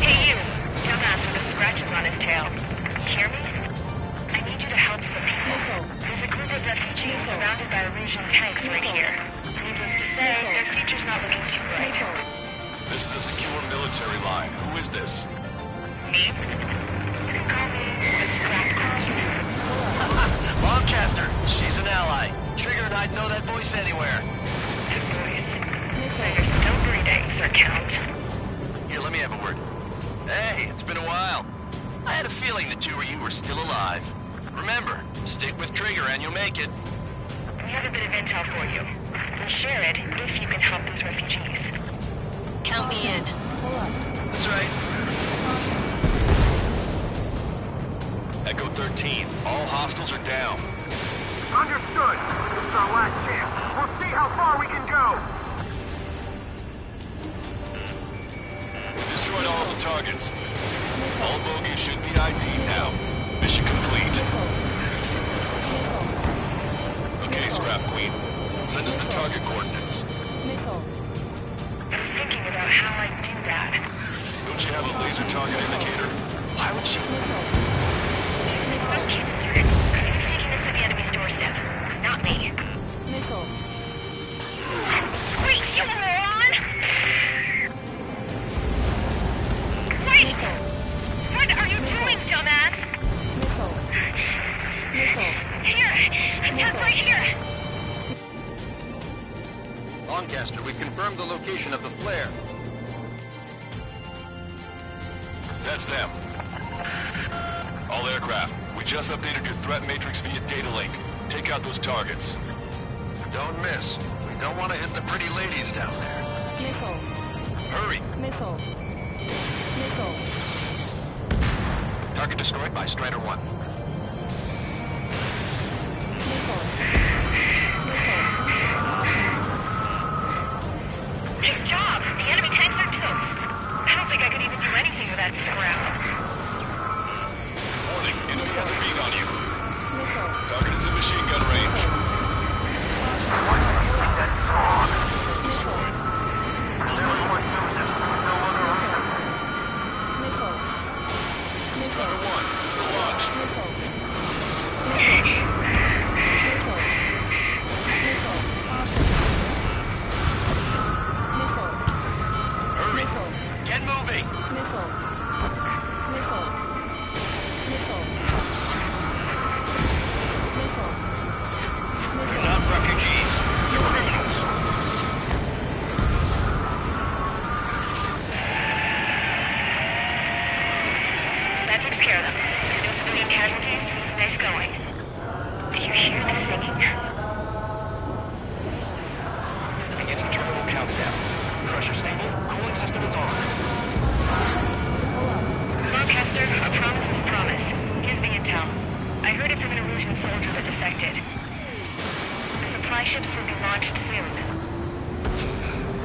Hey you, dumbass with the scratches on his tail. You hear me? I need you to help some people. There's a group of refugees surrounded by Erusian tanks right here. Needless to say, their future's not looking too bright. This is a secure military line. Who is this? Me? You can call me the Scrap Queen. Longcaster, she's an ally. Trigger and I'd know that voice anywhere. That voice. So you're still breathing, Sir Count. Here, let me have a word. Hey, it's been a while. I had a feeling the two of you were still alive. Remember, stick with Trigger and you'll make it. We have a bit of intel for you. We'll share it if you can help those refugees. Count me in. That's right. Echo 13, all hostiles are down. Understood. This is our last chance. We'll see how far we can go. We destroyed all of the targets. All bogies should be ID'd now. Mission complete. Okay, Scrap Queen. Send us the target coordinates. I'm thinking about how I do that. Don't you have a laser target indicator? Why would she? Some cases are taking us to the enemy's doorstep. Not me. Missile. Wait, you moron! Wait! What are you doing, dumbass? Missile. Here! Attack right here! Longcaster, we've confirmed the location of the flare. That's them. All aircraft, we just updated your threat matrix via data link. Take out those targets. Don't miss. We don't want to hit the pretty ladies down there. Missile. Hurry! Missile. Missile. Target destroyed by Strider 1. Nice job! The enemy tanks are toast. I don't think I could even do anything with that scrap. Warning, enemy has a beat on you. Target is in machine gun range. Destroyed. Strider 1, missile launched. Hurry! Get moving! You're not refugees. You're criminals. That takes care of them. No civilian casualties. Nice going. Do you hear the singing? Beginning terminal countdown. Pressure stable. Cooling system is on. Longcaster, a promise is a promise. Here's the intel. I heard it from an Erusian soldier that defected. The supply ships will be launched soon.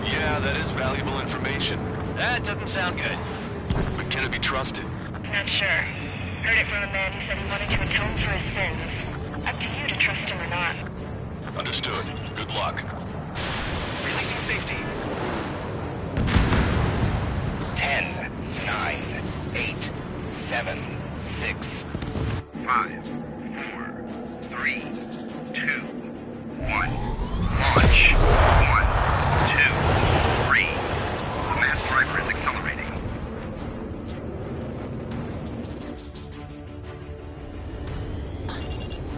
Yeah, that is valuable information. That doesn't sound good. But can it be trusted? Not sure. Heard it from a man who said he wanted to atone for his sins. Up to you to trust him or not. Understood. Good luck. Releasing safety. 10, 9, 8, 7, 6, 5, 4, 3, 2, 1. Launch. 1, 2, 3. The mass driver is accelerating.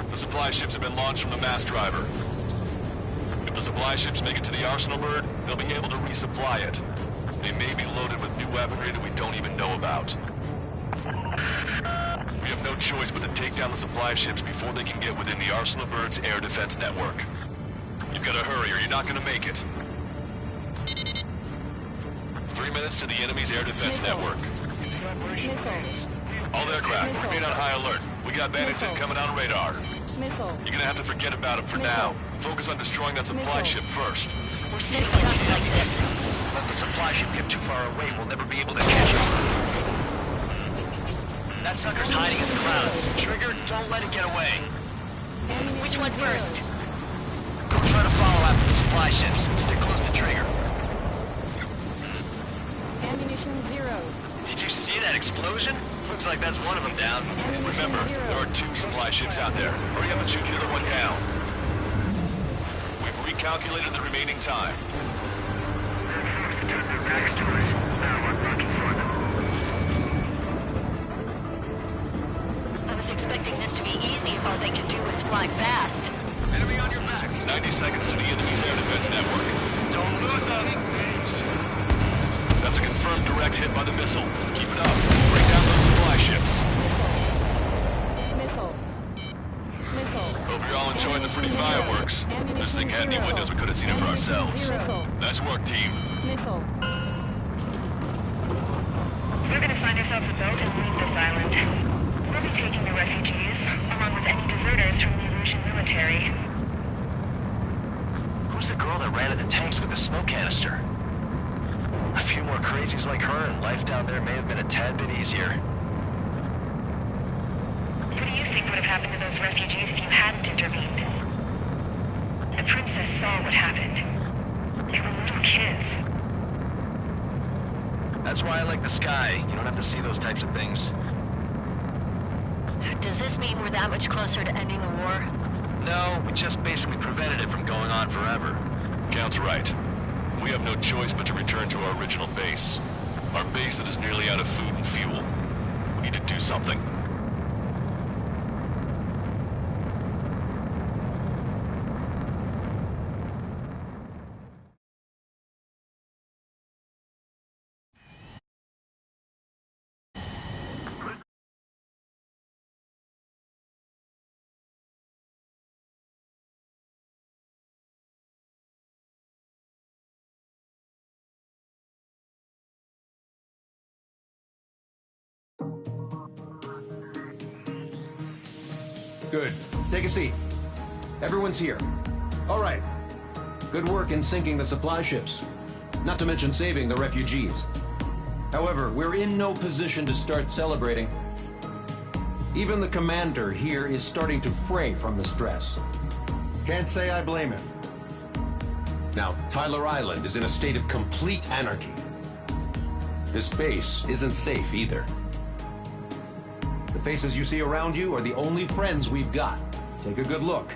The supply ships have been launched from the mass driver. If the supply ships make it to the arsenal bird, they'll be able to resupply it. They may be loaded with new weaponry that we don't even know about. We have no choice but to take down the supply ships before they can get within the Arsenal Bird's air defense network. You've got to hurry or you're not going to make it. 3 minutes to the enemy's air defense network. Missile. All aircraft, remain on high alert. We got bandits incoming on radar. Missile. You're gonna have to forget about them for now. Focus on destroying that supply ship first. We're sitting ducks like this. Let the supply ship get too far away, we'll never be able to catch it. That sucker's hiding in the clouds. Trigger, don't let it get away. Which one first? We'll try to follow after the supply ships. Stick close to Trigger. Ammunition 0. Did you see that explosion? Looks like that's one of them down. Remember, there are 2 supply ships out there. Hurry up and shoot the other one down. We've recalculated the remaining time. I was expecting this to be easy if all they could do was fly fast. Enemy on your back. 90 seconds to the enemy's air defense network. Don't lose them. That's a confirmed direct hit by the missile. Keep it up. Bring down those supply ships. Missile. Missile. Hope you're all enjoying the pretty fireworks. This thing had any windows, we could have seen it for ourselves. Nice work, team. Missile. We're gonna find ourselves a boat and leave this island. We'll be taking the refugees, along with any deserters from the Erusian military. Who's the girl that ran at the tanks with the smoke canister? A few more crazies like her, and life down there may have been a tad bit easier. What do you think would have happened to those refugees if you hadn't intervened? The princess saw what happened. They were little kids. That's why I like the sky. You don't have to see those types of things. Does this mean we're that much closer to ending the war? No, we just basically prevented it from going on forever. Count's right. We have no choice but to return to our original base. Our base that is nearly out of food and fuel. We need to do something. Good. Take a seat. Everyone's here. All right. Good work in sinking the supply ships. Not to mention saving the refugees. However, we're in no position to start celebrating. Even the commander here is starting to fray from the stress. Can't say I blame him. Now, Tyler Island is in a state of complete anarchy. This base isn't safe either. The faces you see around you are the only friends we've got. Take a good look.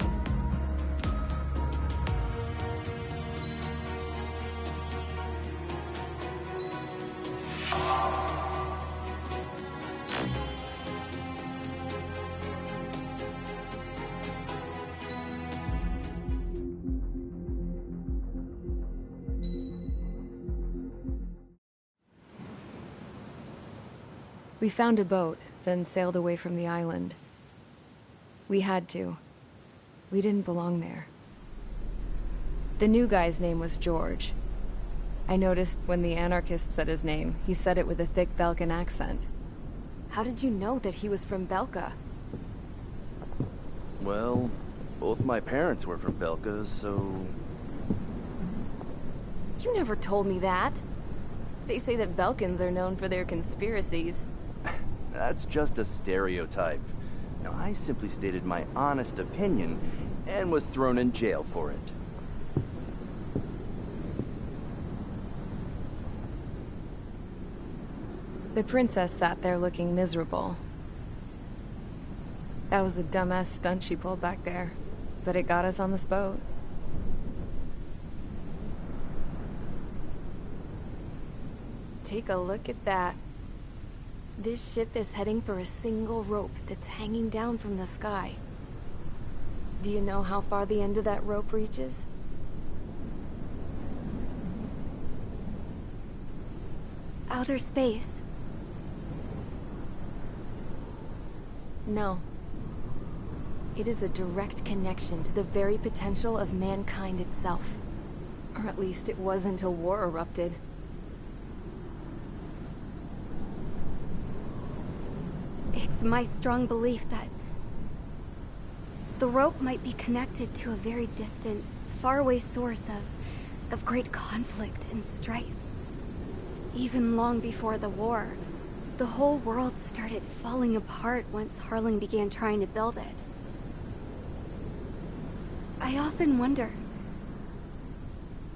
We found a boat, then sailed away from the island. We had to. We didn't belong there. The new guy's name was George. I noticed when the anarchist said his name, he said it with a thick Belkan accent. How did you know that he was from Belka? Well, both my parents were from Belka, so... You never told me that. They say that Belkans are known for their conspiracies. That's just a stereotype. Now, I simply stated my honest opinion and was thrown in jail for it. The princess sat there looking miserable. That was a dumbass stunt she pulled back there, but it got us on this boat. Take a look at that. This ship is heading for a single rope that's hanging down from the sky. Do you know how far the end of that rope reaches? Outer space. No. It is a direct connection to the very potential of mankind itself. Or at least it was until war erupted. It's my strong belief that the rope might be connected to a very distant, faraway source of great conflict and strife. Even long before the war, the whole world started falling apart once Harling began trying to build it. I often wonder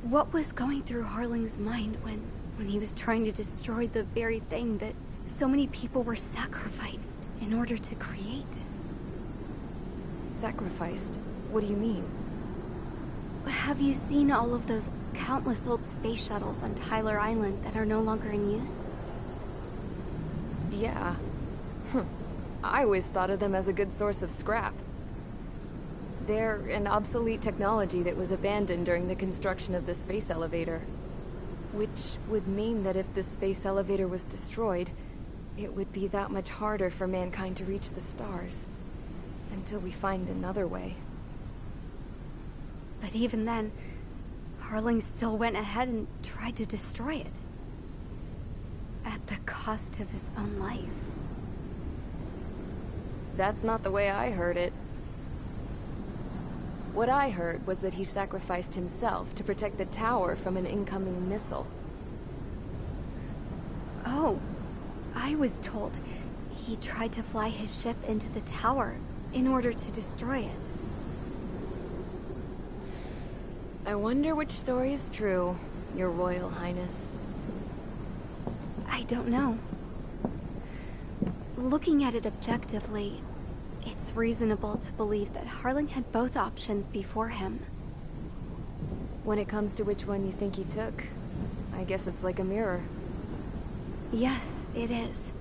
what was going through Harling's mind when he was trying to destroy the very thing that so many people were sacrificed in order to create. Sacrificed? What do you mean? Have you seen all of those countless old space shuttles on Tyler Island that are no longer in use? Yeah. I always thought of them as a good source of scrap. They're an obsolete technology that was abandoned during the construction of the space elevator. Which would mean that if the space elevator was destroyed, it would be that much harder for mankind to reach the stars. Until we find another way. But even then, Harling still went ahead and tried to destroy it. At the cost of his own life. That's not the way I heard it. What I heard was that he sacrificed himself to protect the tower from an incoming missile. Oh, I was told he tried to fly his ship into the tower in order to destroy it. I wonder which story is true, Your Royal Highness. I don't know. Looking at it objectively, it's reasonable to believe that Harling had both options before him. When it comes to which one you think he took, I guess it's like a mirror. Yes, it is.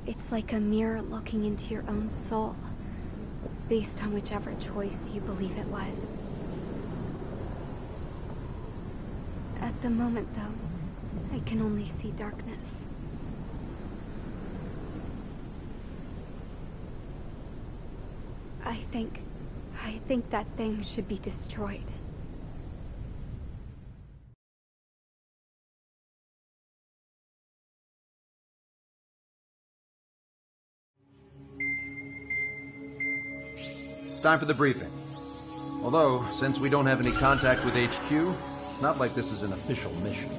It's like a mirror looking into your own soul, based on whichever choice you believe it was. At the moment, though, I can only see darkness. I think that thing should be destroyed. It's time for the briefing. Although, since we don't have any contact with HQ, it's not like this is an official mission.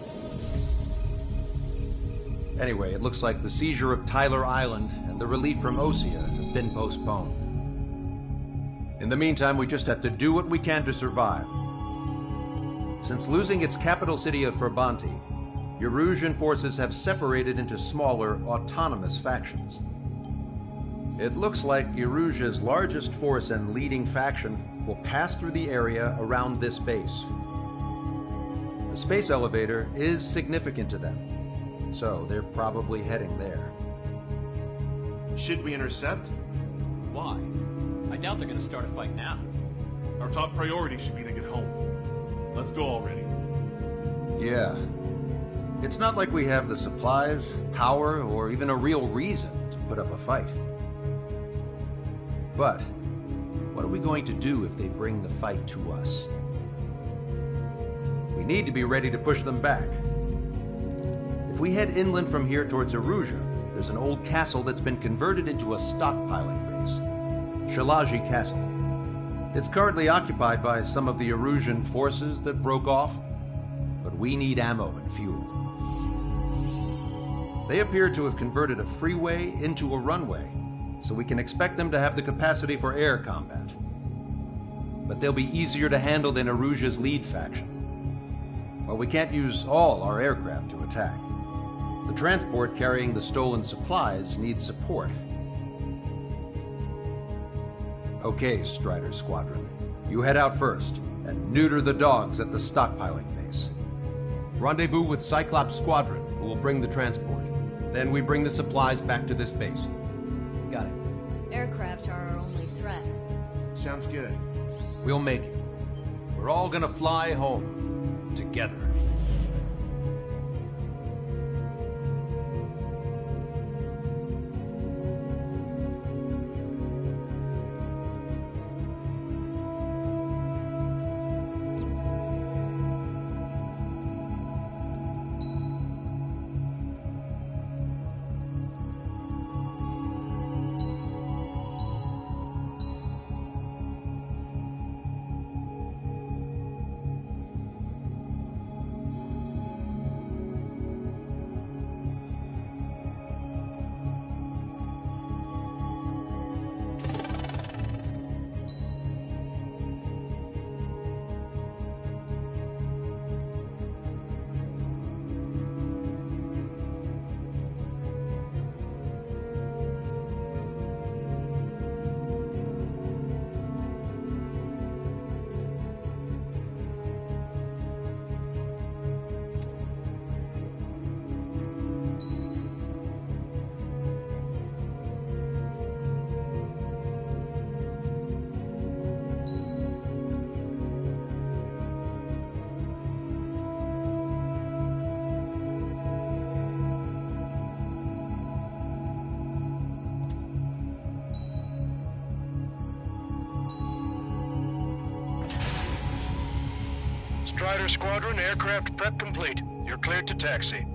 Anyway, it looks like the seizure of Tyler Island and the relief from Osea have been postponed. In the meantime, we just have to do what we can to survive. Since losing its capital city of Ferbanti, Erusian forces have separated into smaller, autonomous factions. It looks like Erusia's largest force and leading faction will pass through the area around this base. The space elevator is significant to them, so they're probably heading there. Should we intercept? Why? I doubt they're gonna start a fight now. Our top priority should be to get home. Let's go already. Yeah. It's not like we have the supplies, power, or even a real reason to put up a fight. But, what are we going to do if they bring the fight to us? We need to be ready to push them back. If we head inland from here towards Erusia, there's an old castle that's been converted into a stockpiling base. Shalaji Castle. It's currently occupied by some of the Erusian forces that broke off, but we need ammo and fuel. They appear to have converted a freeway into a runway, so we can expect them to have the capacity for air combat. But they'll be easier to handle than Erusia's lead faction. While we can't use all our aircraft to attack, the transport carrying the stolen supplies needs support. Okay, Strider Squadron. You head out first, and neuter the dogs at the stockpiling base. Rendezvous with Cyclops Squadron, who will bring the transport. Then we bring the supplies back to this base. Got it. Aircraft are our only threat. Sounds good. We'll make it. We're all gonna fly home. Together. Strider Squadron, aircraft prep complete. You're cleared to taxi.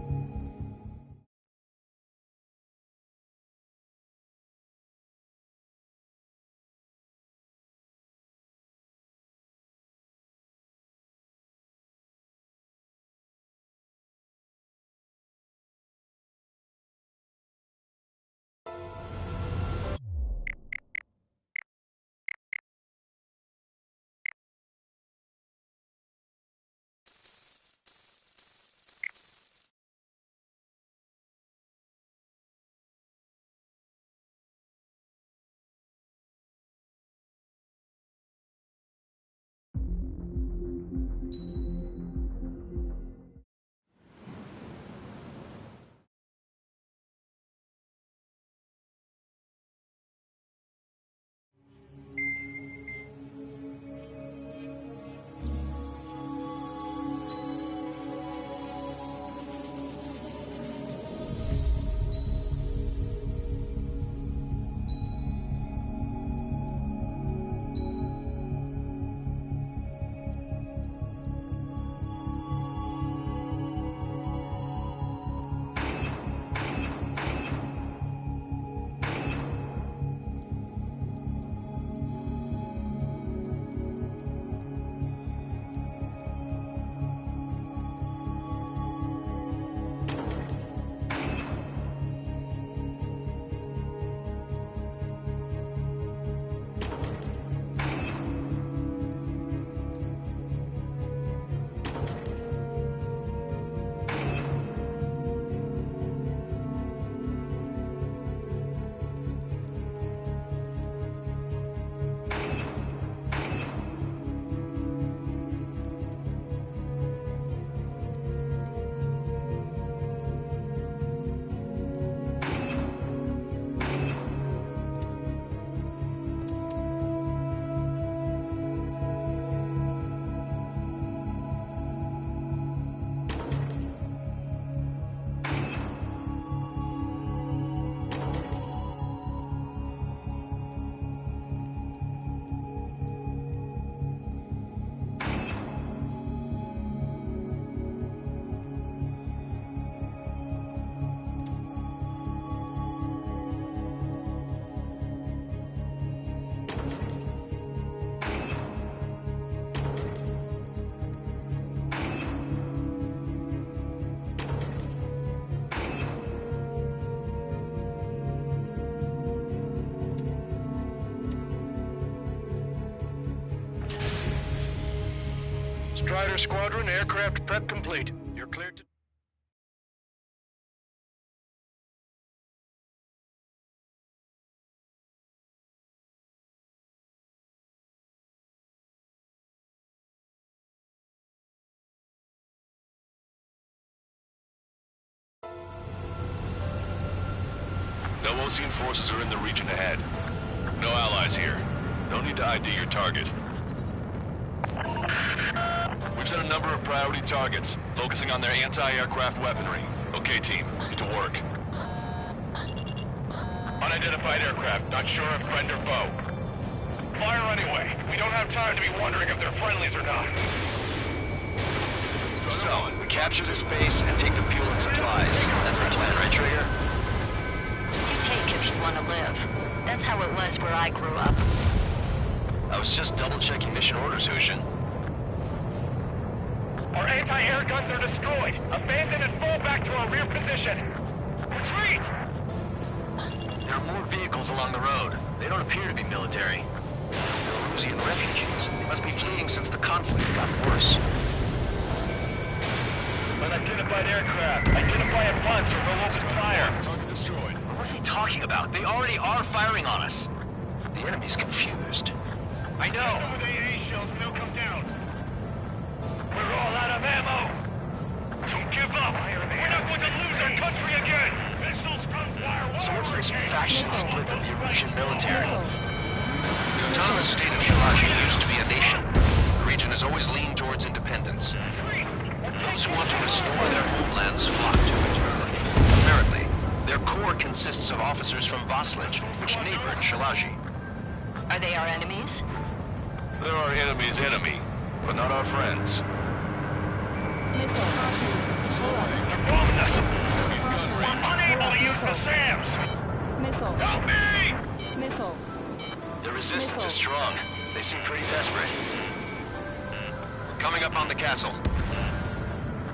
Strider Squadron, aircraft prep complete. You're cleared to... No Osean forces are in the region ahead. No allies here. No need to ID your target. We've set a number of priority targets, focusing on their anti-aircraft weaponry. Okay, team, get to work. Unidentified aircraft, not sure if friend or foe. Fire anyway. We don't have time to be wondering if they're friendlies or not. So, we capture this base and take the fuel and supplies. That's the plan, right, Trigger? You take if you want to live. That's how it was where I grew up. I was just double-checking mission orders, Hushin. Our anti-air guns are destroyed. Abandon and fall back to our rear position. Retreat! There are more vehicles along the road. They don't appear to be military. They're Erusian refugees. They must be fleeing since the conflict got worse. Unidentified aircraft. Identify at once or we'll open fire. Target destroyed. What are they talking about? They already are firing on us. The enemy's confused. I know. Some of the AA shells and they'll come down. We're all out of ammo. Don't give up. We're not going to lose our country again. Missiles from fire. So what's this faction split from the Erusian military? The autonomous state of Shalashi used to be a nation. The region has always leaned towards independence. Those who want to restore their homelands flock to it. Apparently, their core consists of officers from Vaslij, which neighbored Shalashi. Are they our enemies? They're our enemy's enemy, but not our friends. They're bombing us! We're unable to use the SAMs! Missile. Help me! Missile. The resistance is strong. They seem pretty desperate. We're coming up on the castle.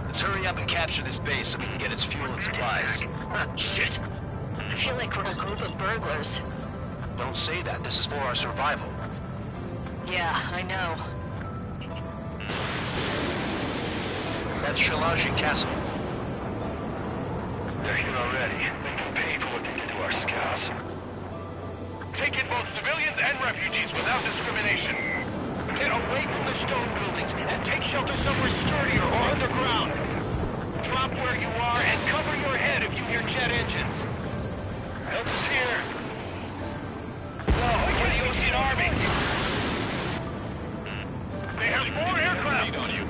Let's hurry up and capture this base so we can get its fuel and supplies. Shit. I feel like we're a group of burglars. Don't say that. This is for our survival. Yeah, I know. That's Shalaji Castle. They're here already. They can pay for what they did to our scouts. Take in both civilians and refugees without discrimination. Get away from the stone buildings and take shelter somewhere sturdier or underground. Drop where you are and cover your head if you hear jet engines. Help is here. Whoa, we're the Ocean Army. They have more aircraft. On you.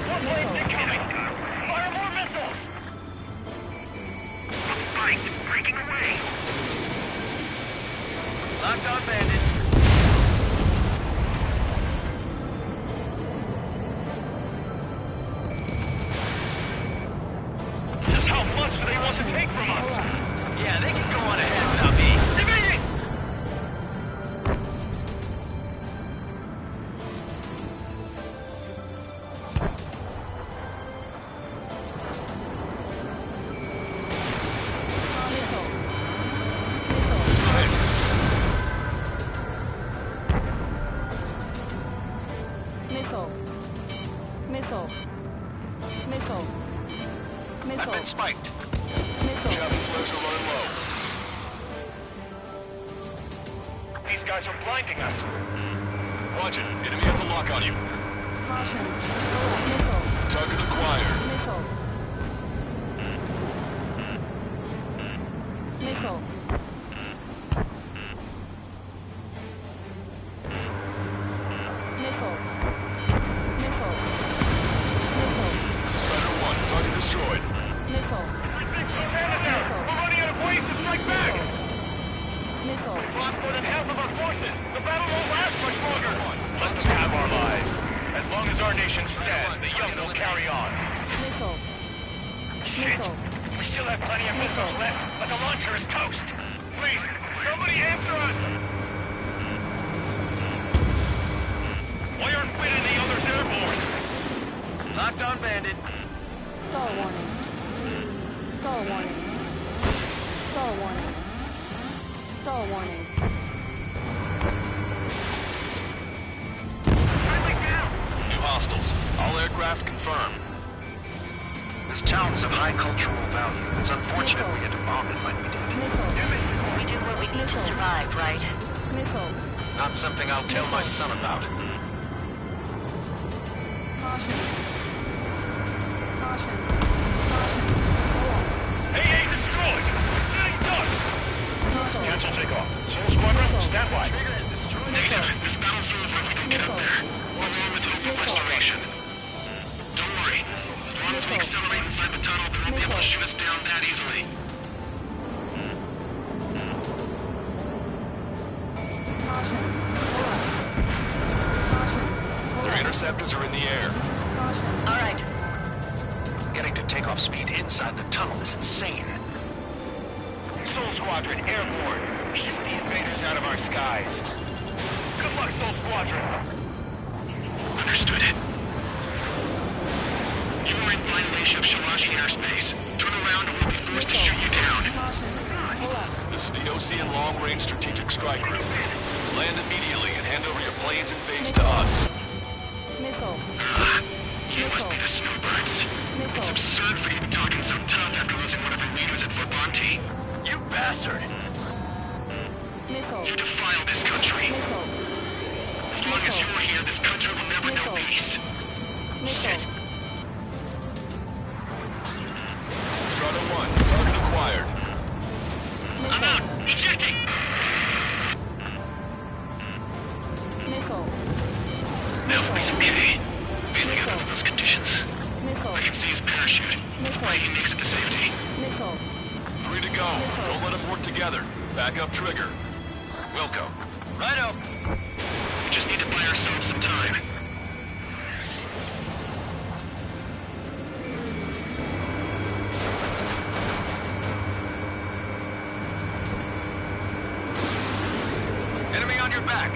More planes incoming. Fire more missiles. Fight, breaking away. Locked on, bandit. Just how much do they want to take from us? Yeah, they can go on ahead without me. Division! Missile. Missile. Missile. I've Missile. been spiked. Missile. Chaffee flares are running low. These guys are blinding us. Watch it. Enemy has a lock on you. Caution. Missile. Target acquired. Missile. Missile. Missile. Missile. Missile. Strider 1, target destroyed. Missile. We're running out of ways to strike back! Missile. We've lost more than half of our forces! The battle won't last much longer! Let them have our lives. As long as our nation stands, the young will carry on. Missile. Shit! Missile. We still have plenty of missiles left, but the launcher is toast! Please, somebody answer us! Why aren't Finn and the others airborne? Locked on, bandit. Stall warning. Stall warning. Stall warning. Stall warning. New hostiles. All aircraft confirmed. This town's of high cultural value. It's unfortunate we had to bomb it like we did. We do what we need to survive, right? Missile. Not something I'll tell my son about. Caution. Caution. AA destroyed! Getting done! Cancel takeoff. Soul Squadron, stand by. Negative. This battle's over if we don't get up there. Let's aim with hope of restoration. Don't worry. As long as we accelerate inside the tunnel, they won't be able to shoot us down that easily. Their interceptors are in the air. All right. Getting to takeoff speed inside the tunnel is insane. Soul Squadron, airborne. Shoot the invaders out of our skies. Good luck, Soul Squadron. Understood. You are in violation of Shalaji airspace. Turn around or we'll be forced to shoot you down. This is the Ocean Long Range Strategic Strike Group. Land immediately and hand over your planes and base to us. Missile. You must be the snowbirds. It's absurd for you to be talking so tough after losing one of your leaders at Fort Bonte. You bastard! Missile. You defile this country. Missile. As long as you're here, this country will never know peace. Shit. Strata 1, target acquired. I'm out! Ejecting! Missile. That will be okay. Bailing out under those conditions. Missile. I can see his parachute. Let's pray he makes it to safety. Missile. 3 to go. Don't let them work together. Back up trigger. Wilco. Righto. We just need to buy ourselves some time. your back.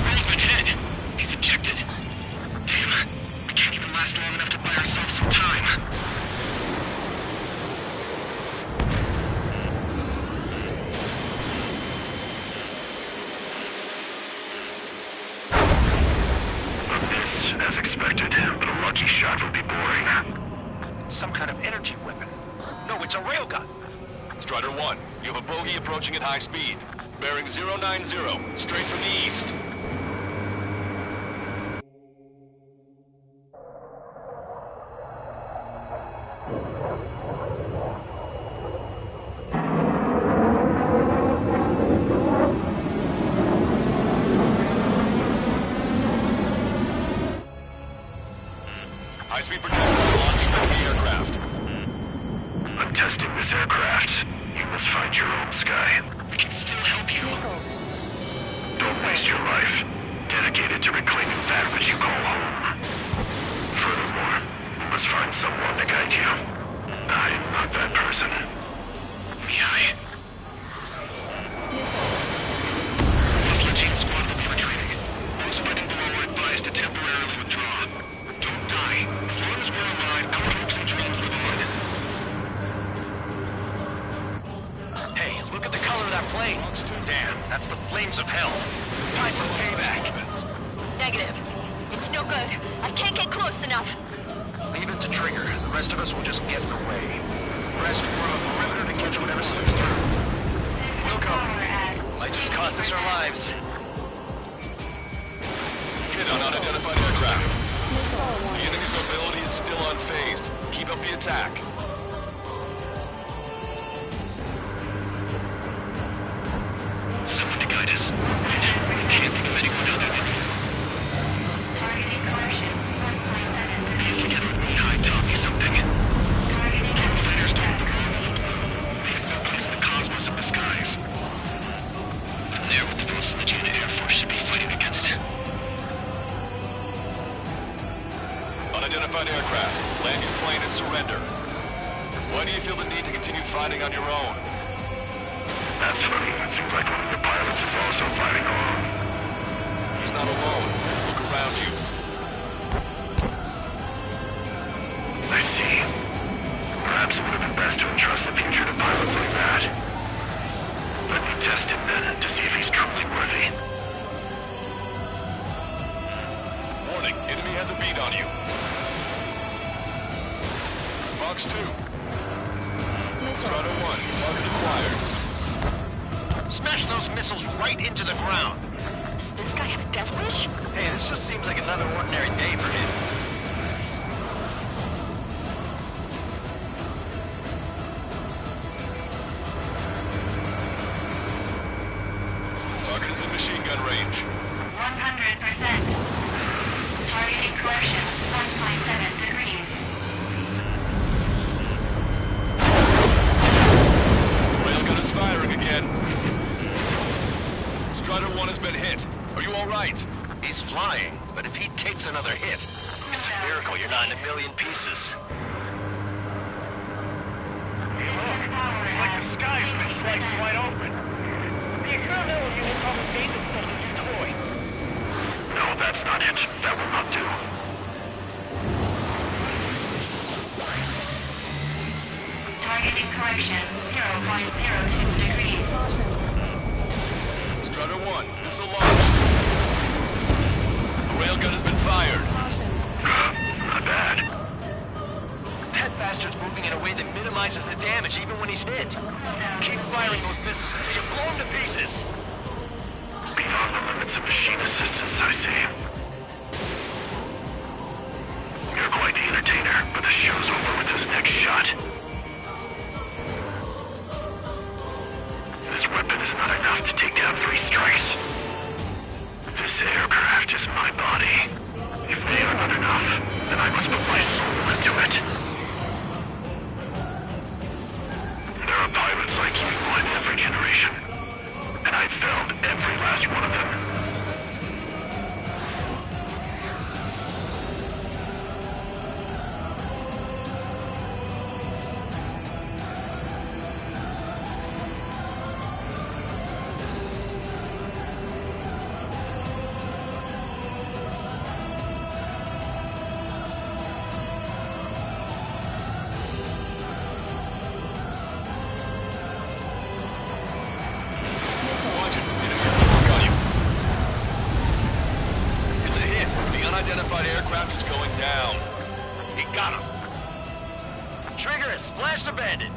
Roll's been hit. He's ejected. Damn. We can't even last long enough to buy ourselves some time. As expected, but a lucky shot would be boring. Some kind of energy weapon. No, it's a railgun. Strider 1, you have a bogey approaching at high speed. Bearing 090, straight from the east. High-speed projectile launch from the aircraft. I'm testing this aircraft. You must find your own sky. We can still help you. Don't waste your life. Dedicate it to reclaiming that which you call home. Furthermore, you must find someone to guide you. I'm not that person. Mihai. This Legion squad will be retreating. Those fighting below are advised to temporarily withdraw. Don't die. As long as we're alive, our hopes and dreams live on. Hey, look at the color of that plane. Damn, that's the flames of hell. Time for payback. Negative. It's no good. I can't get close enough. Leave it to Trigger. The rest of us will just get in the way. Rest from a perimeter to catch whatever slips through. Welcome. Might just cost us our lives. Hit on unidentified aircraft. The enemy's mobility is still unfazed. Keep up the attack. Someone to guide us. Can't think of anyone other than you. Targeting coercion. 1.7. Get together with Mihai taught me something. Drone fighters don't belong. They have no place in the cosmos of the skies. I'm there with the most Legion Air Force should be fighting against. Unidentified aircraft. Land your plane and surrender. Why do you feel the need to continue fighting on your own? That's funny. It seems like one of your pilots is also fighting alone. He's not alone. Look around you. I see. Perhaps it would have been best to entrust the future to pilots like that. Let me test him then, to see if he's truly worthy. Warning, enemy has a beat on you. Fox 2. Strider 1, target acquired. Smash those missiles right into the ground. Does this guy have a death wish? Hey, this just seems like another ordinary day for him. Target is in machine gun range. 100%. Targeting coercion. 1.7 degrees. Railgun is firing again. Strider 1 has been hit. Are you all right? He's flying, but if he takes another hit, it's a miracle you're not in a million pieces. It's like the sky's been sliced wide open. The experimental unit probably made themselves a new toy. No, that's not it. That will not do. Targeting coercion. 0.02 degrees. Strider 1, missile launched. The railgun has been fired. Not bad. That bastard's moving in a way that minimizes the damage even when he's hit. Keep firing those missiles until you blow him to pieces. Beyond the limits of machine assistance, I see. You're quite the entertainer, but the show's over with this next shot. This weapon is not enough to take down 3 strikes. This aircraft is my body. If they are not enough, then I must put my soul into it. There are pilots like you in every generation, and I've failed every last one of them. aircraft is going down. He got him. Trigger has splashed a bandit.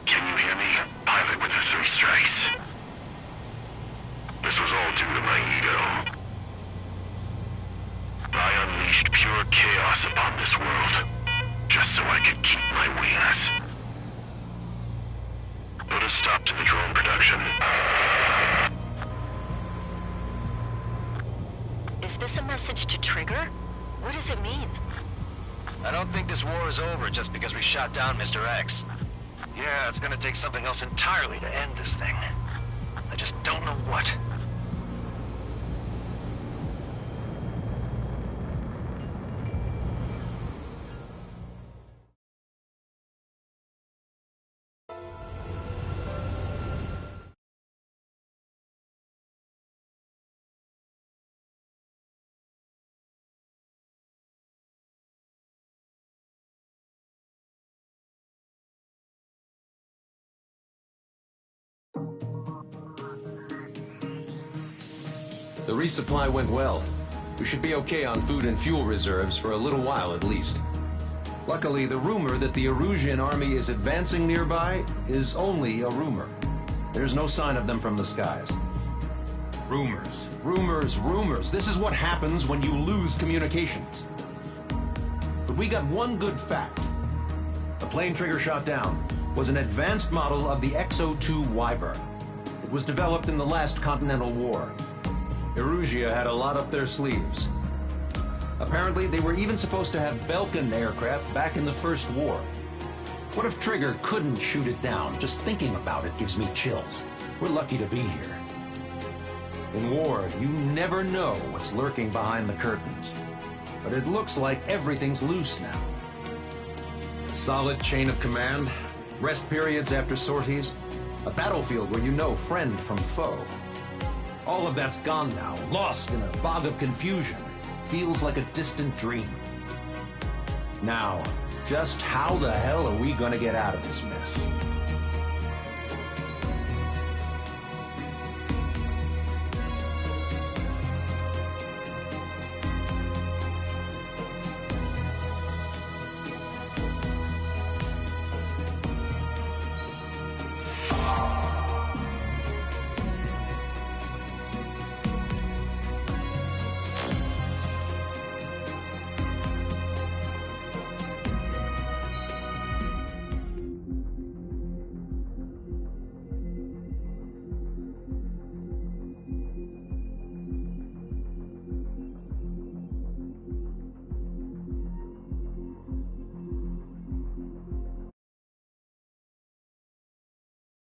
Can you hear me? Pilot with the 3 strikes. This was all due to my ego. I unleashed pure chaos upon this world, just so I could keep my wings. Put a stop to the drone production. Is this a message to Trigger? What does it mean? I don't think this war is over just because we shot down Mr. X. Yeah, it's gonna take something else entirely to end this thing. I just don't know what. The resupply went well. We should be okay on food and fuel reserves for a little while at least. Luckily, the rumor that the Erusian army is advancing nearby is only a rumor. There's no sign of them from the skies. Rumors, rumors, rumors. This is what happens when you lose communications. But we got one good fact. The plane Trigger shot down was an advanced model of the X-02 Wyvern. It was developed in the last Continental War. Erusia had a lot up their sleeves. Apparently, they were even supposed to have Belkin aircraft back in the First War. What if Trigger couldn't shoot it down? Just thinking about it gives me chills. We're lucky to be here. In war, you never know what's lurking behind the curtains. But it looks like everything's loose now. A solid chain of command, rest periods after sorties, a battlefield where you know friend from foe. All of that's gone now, lost in a fog of confusion. Feels like a distant dream. Now, just how the hell are we gonna get out of this mess?